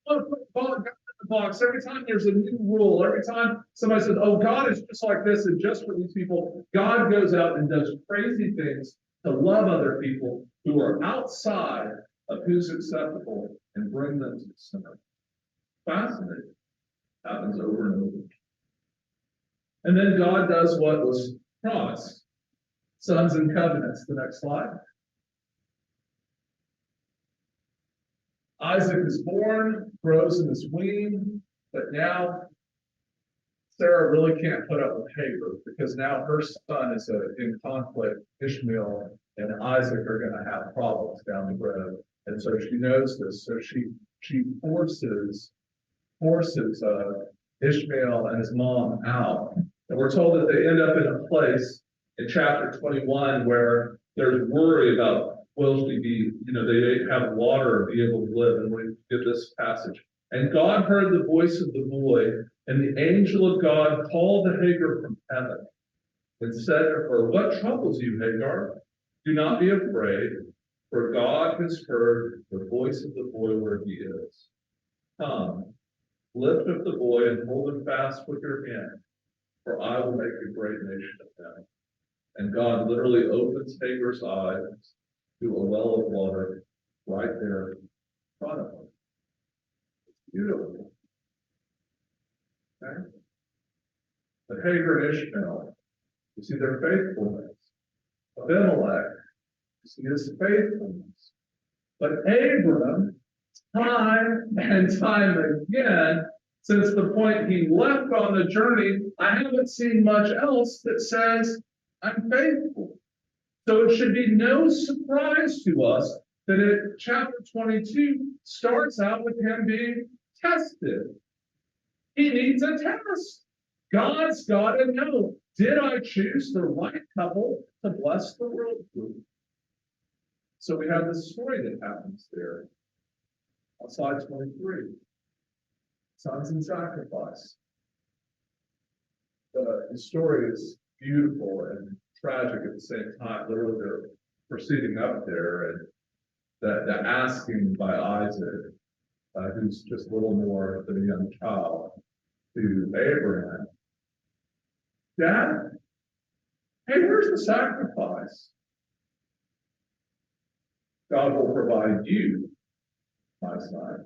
God in the box. Every time there's a new rule, every time somebody says, oh, God is just like this and just for these people, God goes out and does crazy things to love other people who are outside of who's acceptable and bring them to the center. Fascinating. Happens over and over. And then God does what was promised. Sons and covenants. The next slide. Isaac is born, grows and is weaned, but now Sarah really can't put up with Hagar because now her son is in conflict. Ishmael and Isaac are going to have problems down the road, and so she knows this. So she forces Ishmael and his mom out, and we're told that they end up in a place in chapter 21 where there's worry about will she be, they have water and be able to live. And we get this passage. And God heard the voice of the boy, and the angel of God called to Hagar from heaven and said to her, what troubles you, Hagar? Do not be afraid, for God has heard the voice of the boy where he is. Come, lift up the boy and hold him fast with your hand, for I will make a great nation of him. And God literally opens Hagar's eyes to a well of water right there in front of them. It's beautiful. Okay? But Hagar and Ishmael, you see their faithfulness. Abimelech, you see his faithfulness. But Abram, time and time again, since the point he left on the journey, I haven't seen much else that says, I'm faithful. So it should be no surprise to us that chapter 22 starts out with him being tested. He needs a test. God's got to know, did I choose the right couple to bless the world with? So we have this story that happens there on slide 23. Sons and sacrifice. The story is beautiful and tragic at the same time. Literally, they're proceeding up there, and the asking by Isaac, who's just little more than a young child, to Abraham, Dad, hey, where's the sacrifice? God will provide you, my son.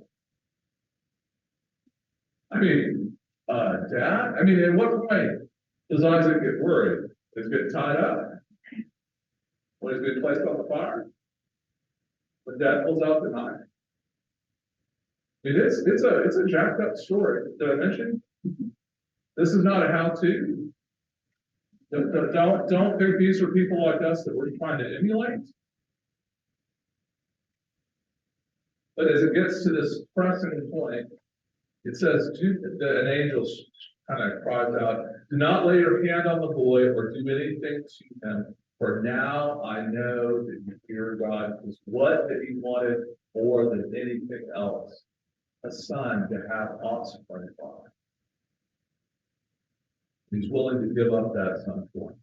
I mean, Dad, I mean, in what way does Isaac get worried? Is he get tied up? When he's been placed on the fire? When Dad pulls out the knife? I mean, it's a jacked up story. Did I mention? This is not a how-to. Don't think these are people like us that we're trying to emulate. But as it gets to this pressing point, it says, an angel kind of cries out, do not lay your hand on the boy or do anything to him, for now I know that you fear God. Because what that he wanted more than anything else? A son to have offspring by. He's willing to give up that son for him.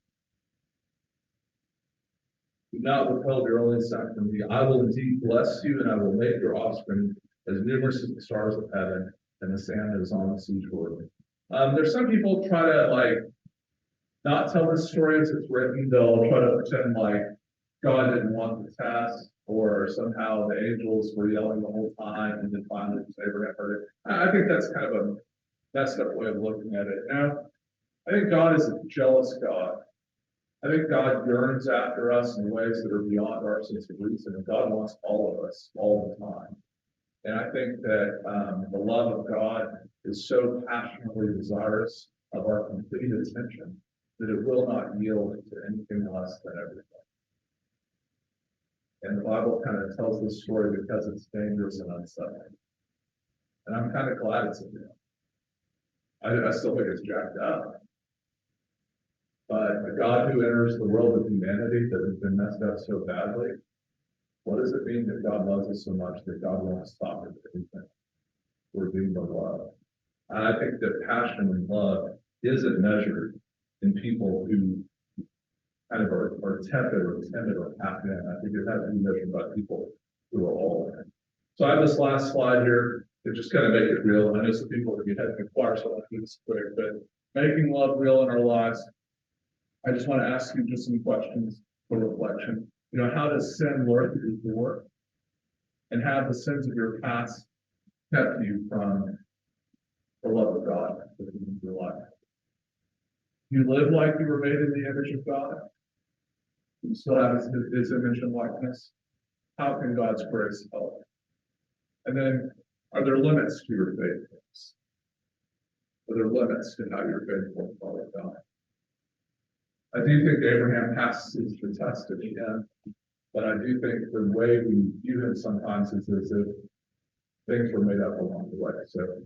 Do not withhold your only son from me. I will indeed bless you, and I will make your offspring as numerous as the stars of heaven and the sand that is on the seashore. There's some people try to not tell the story as it's written. They'll try to pretend like God didn't want the test, or somehow the angels were yelling the whole time, and then finally Abraham heard it. I think that's kind of a messed up way of looking at it. Now, I think God is a jealous God. I think God yearns after us in ways that are beyond our sense of reason, and God wants all of us all the time. And I think that the love of God is so passionately desirous of our complete attention that it will not yield to anything less than everything. And the Bible kind of tells this story because it's dangerous and unsettling. And I'm kind of glad it's in there. I still think it's jacked up. But a God who enters the world of humanity that has been messed up so badly, what does it mean that God loves us so much that God won't stop at anything? We're being the love. And I think that passion and love isn't measured in people who kind of are tepid or timid or half in. I think it has to be measured by people who are all in. So I have this last slide here to just kind of make it real. I know some people are going to inquire, so I'll do this quick, but making love real in our lives. I just want to ask you just some questions for reflection. How does sin lurk at your door? And have the sins of your past kept you from the love of God in your life? Do you live like you were made in the image of God? Do you still have his image and likeness? How can God's grace help? And then, are there limits to your faithfulness? Are there limits to how you're faithful to follow God? I do think Abraham passes the test at the end, but I do think the way we view him sometimes is as if things were made up along the way. So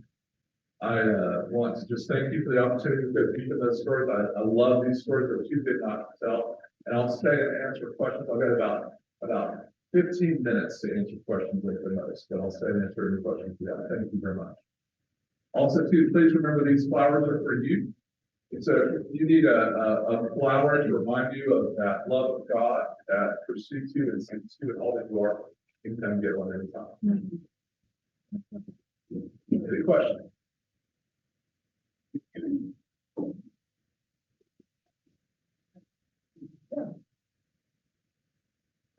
I want to just thank you for the opportunity to go deep in those stories. I love these stories that you did not tell, and I'll stay and answer questions. I've got about 15 minutes to answer questions like the most, but I'll stay and answer any questions you have. Thank you very much. Also, too, please remember these flowers are for you. So if you need a flower to remind you of that love of God that pursues you and seeks you and all that you are, you can come get one anytime. Any questions?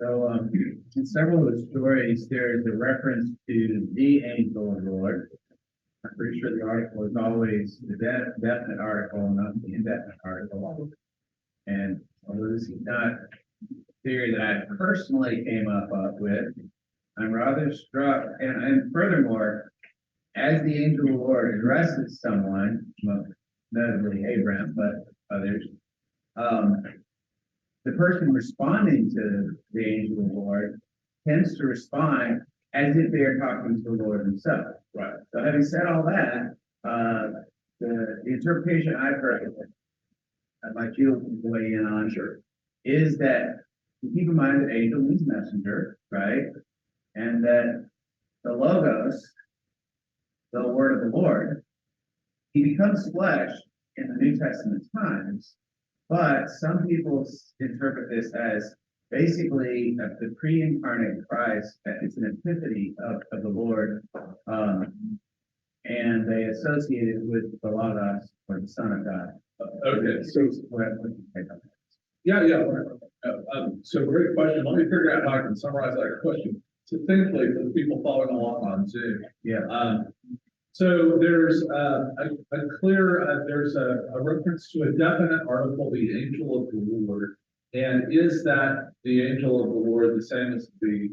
So in several of the stories, there is a reference to the angel of the Lord. I'm pretty sure the article is always the definite article, not the indefinite article. And although this is not a theory that I personally came up with, I'm rather struck, and furthermore, as the angel of the Lord addresses someone, well, notably Abraham, but others, the person responding to the angel of the Lord tends to respond as if they are talking to the Lord himself. Right. So having said all that, the interpretation I've heard, I'd like you to weigh in on, is that keep in mind that angel means messenger, right? And that the Logos, the word of the Lord, he becomes flesh in the New Testament times But some people interpret this as basically the pre-incarnate Christ, that it's an epiphany of the Lord. And they associate it with the Logos or the Son of God. Okay, so, What do you think of that? yeah. So great question. Let me figure out how I can summarize that question succinctly for the people following along on Zoom. Yeah. So there's there's a reference to a definite article, the angel of the Lord. And is that the angel of the Lord the same as the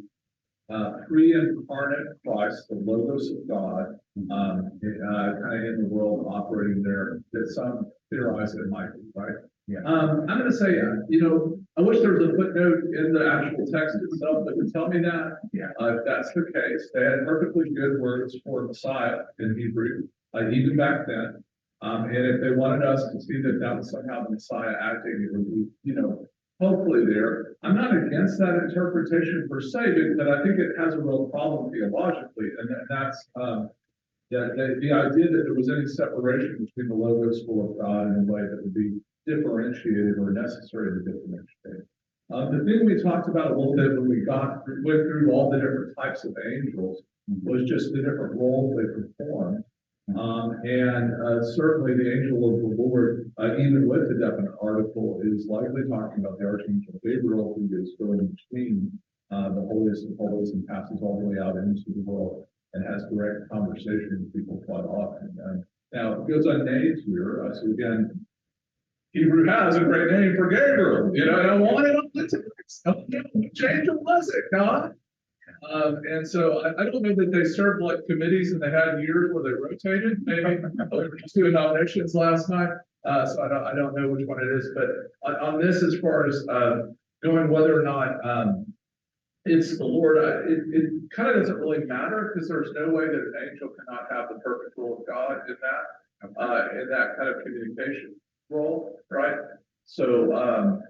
pre-incarnate Christ, the Logos of God, kind of in the world operating there, that some theorize it might be, right? Yeah. I'm going to say, I wish there was a footnote in the actual text itself that would tell me that. Yeah. If that's the case, they had perfectly good words for Messiah in Hebrew, even back then. And if they wanted us to see that that was somehow the Messiah acting, it would be, hopefully there. I'm not against that interpretation per se, but I think it has a real problem theologically, and that's the idea that there was any separation between the Logos full of God in a way that would be differentiated or necessary to differentiate. The thing we talked about a little bit when we went through all the different types of angels was just the different roles they perform. Certainly the angel of the Lord, even with the definite article, is likely talking about the archangel Gabriel, who is going between the holiest of holies and passes all the way out into the world and has direct conversation with people quite often. Now, it goes unnamed here, so again, Hebrew has a great name for Gabriel. I want it on the text. Which angel was it, God? And so I don't know that they served like committees and they had years where they rotated. Maybe we were just doing nominations last night. So I don't know which one it is. But on this, as far as knowing whether or not it's the Lord, it kind of doesn't really matter because there's no way that an angel cannot have the perfect role of God in that kind of communication role, right? So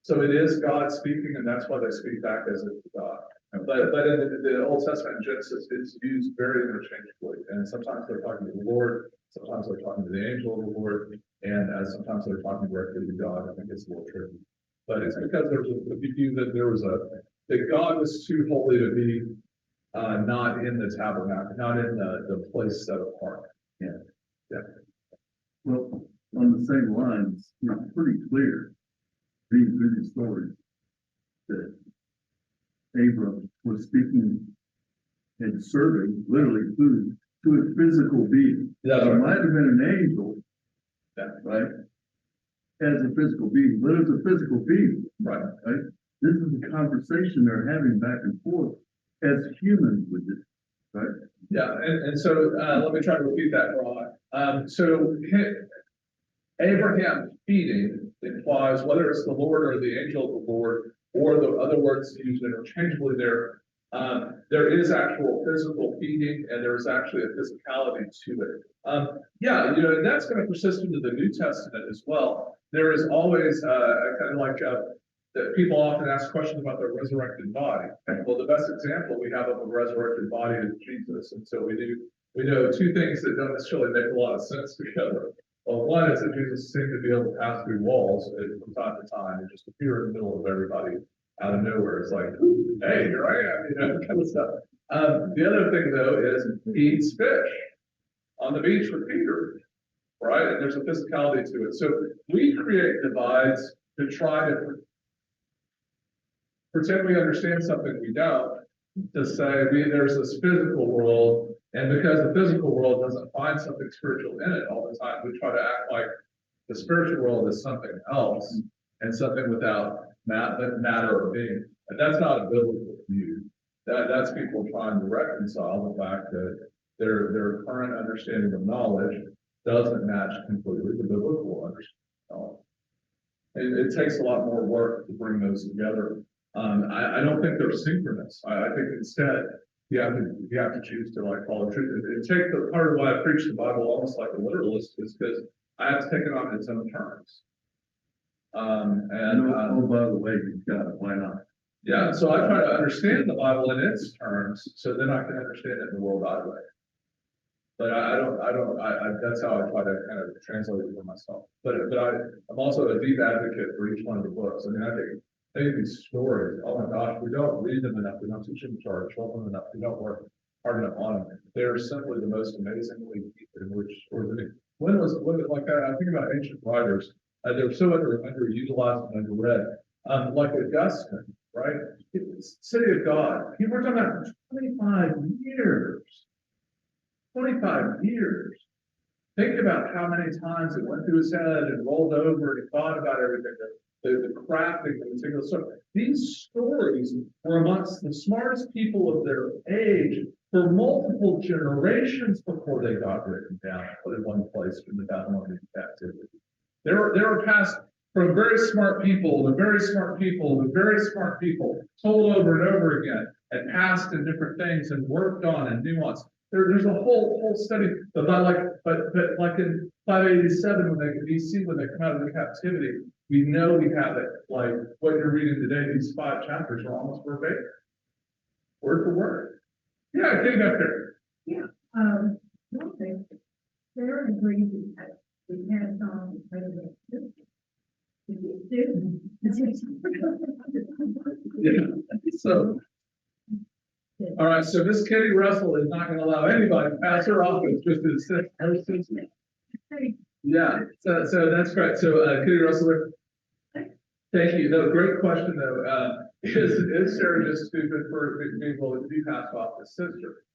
it is God speaking, and that's why they speak back as if God. But in the Old Testament in Genesis, it's used very interchangeably, and sometimes they're talking to the Lord, sometimes they're talking to the angel of the Lord, and sometimes they're talking directly to God. I think it's a little tricky, but it's because there's a view that that God was too holy to be not in the tabernacle, not in the place set apart. Yeah. Well, on the same lines, it's pretty clear, reading through the story, that Abram was speaking and serving literally food to a physical being. That's It right. might have been an angel, Yeah. right? As a physical being, but it's a physical being. Right. This is a conversation they're having back and forth as humans would do, right? Yeah, and so let me try to repeat that, Ron. So Abraham feeding implies whether it's the Lord or the angel of the Lord, or the other words used interchangeably there, there is actual physical feeding, and there is actually a physicality to it. And that's going to persist into the New Testament as well. There is always kind of like that people often ask questions about the resurrected body. Well, the best example we have of a resurrected body is Jesus, and so we know two things that don't necessarily make a lot of sense together. Well, one is that Jesus seemed to be able to pass through walls from time to time and just appear in the middle of everybody out of nowhere. It's like, hey, here I am, kind of stuff. The other thing, though, is he eats fish on the beach with Peter, right? And there's a physicality to it. So we create divides to try to pretend we understand something we don't, to say there's this physical world, and because the physical world doesn't find something spiritual in it all the time, we try to act like the spiritual world is something else and something without matter or being. And that's not a biblical view. That's people trying to reconcile the fact that their current understanding of knowledge doesn't match completely the biblical understanding of knowledge. It takes a lot more work to bring those together. I don't think they're synchronous. I think instead you have to choose to follow truth. It takes the part of why I preach the Bible almost like a literalist is because I have to take it on its own terms. Oh, by the way, you've got it. Why not? Yeah, so I try to understand the Bible in its terms, so then I can understand it in the world I live. But that's how I try to kind of translate it for myself. But I'm also a deep advocate for each one of the books. I mean, I think these stories, oh my gosh, we don't read them enough. We don't teach them to our children enough. We don't work hard enough on them. They're simply the most amazingly deep in which stories. I mean, like I think about ancient writers, they're so underutilized and underread. Like Augustine, right? City of God. He worked on that for 25 years. 25 years. Think about how many times it went through his head and rolled over and he thought about everything, the crafting, the particular stuff. These stories were amongst the smartest people of their age for multiple generations before they got written down and put in one place in the Babylonian captivity. They were passed from very smart people to very smart people to very smart people, told over and over again, and passed in different things and worked on and nuanced. There's a whole study about but like in 587 when they come out of the captivity, we know we have it like what you're reading today. These 5 chapters are almost verbatim, word for word. Yeah, get up there. Yeah, one thing, Sarah agrees that we had on the president. Yeah. So, all right. So Miss Kitty Russell is not going to allow anybody to pass her off as just as her sister. Yeah. So that's great. So Kitty Russell, thank you. No, great question though. Is Sarah just stupid for being able to be passed off as sister?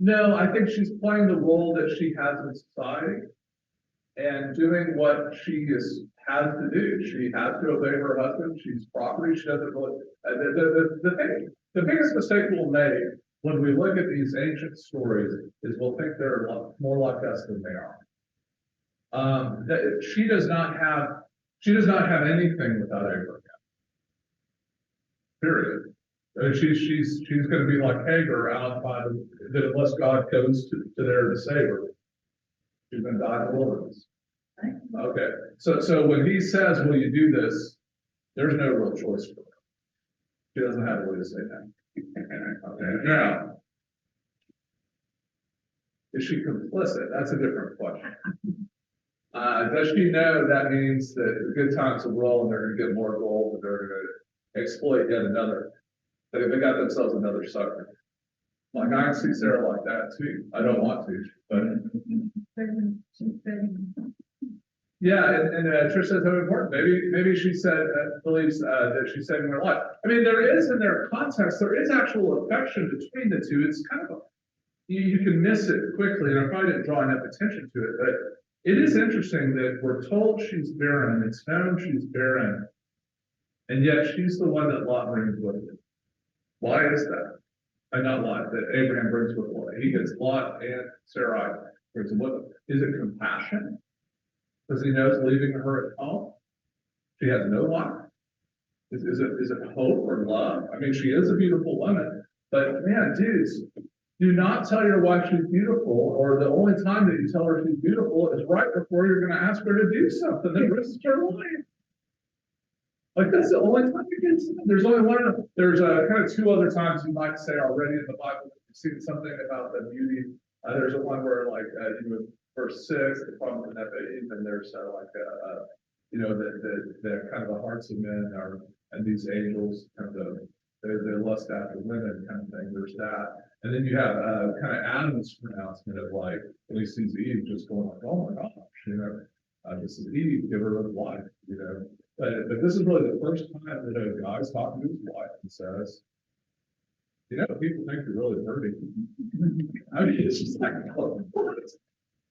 No, I think she's playing the role that she has in society and doing what she has to do. She has to obey her husband. She's property. She doesn't really. The biggest mistake we'll make when we look at these ancient stories is we'll think they're more like us than they are. She does not have anything without Abraham. Period. She's going to be like Hagar out by that unless God goes to there to save her, she's going to die in the wilderness. Okay, so when he says, "Will you do this?" There's no real choice for her. She doesn't have a way to say that. Okay, now is she complicit? That's a different question. Does she know that means that good times will roll and they're going to get more gold and they're going to exploit yet another? They got themselves another sucker. Like I can see Sarah like that too. I don't want to, but yeah. And Trish says how important. Maybe she said believes that she's saving her life. I mean, there is in their context, there is actual affection between the two. It's kind of you can miss it quickly, and I probably didn't draw enough attention to it, but it is interesting that we're told she's barren. It's known she's barren, and yet she's the one that Lot brings with him. Why is that? Not Lot, that Abraham brings with him. He gets Lot and Sarai brings him with him. Is it compassion? Because he knows leaving her at home, she has no life. Is it hope or love? I mean, she is a beautiful woman, but man, dudes, do not tell your wife she's beautiful, or the only time that you tell her she's beautiful is right before you're going to ask her to do something that risks her life. Like that's the only time you can see. There's only one. There's kind of 2 other times you might say already in the Bible that you've seen something about the beauty. There's one where verse 6, the problem with Nephilim, and there's the kind of the hearts of men are, and these angels kind of they lust after women kind of thing. There's that, and then you have kind of Adam's pronouncement of like when he sees Eve just going like, oh my gosh, this is Eve, giver of life, But this is really the first time that a guy's talking to his wife and says, people think you're really dirty. I mean, it's just like, oh,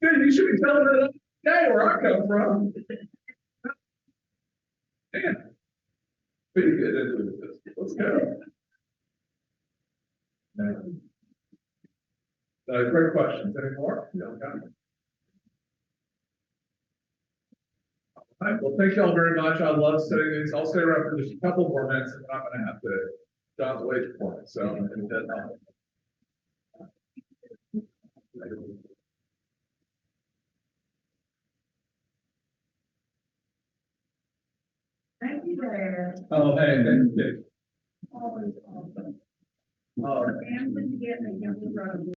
dude, you should be telling her that day where I come from. Man, we can get into this. Let's go. Great questions. Any more? Yeah, okay. All right, well, thank you all very much. I love studying these. I'll stay around for just a couple more minutes and I'm going to have to John's waiting for me. So I'm going to dead off. Thank you, Dad. Oh, hey, thank you. Always awesome. Oh. Family together, young brother.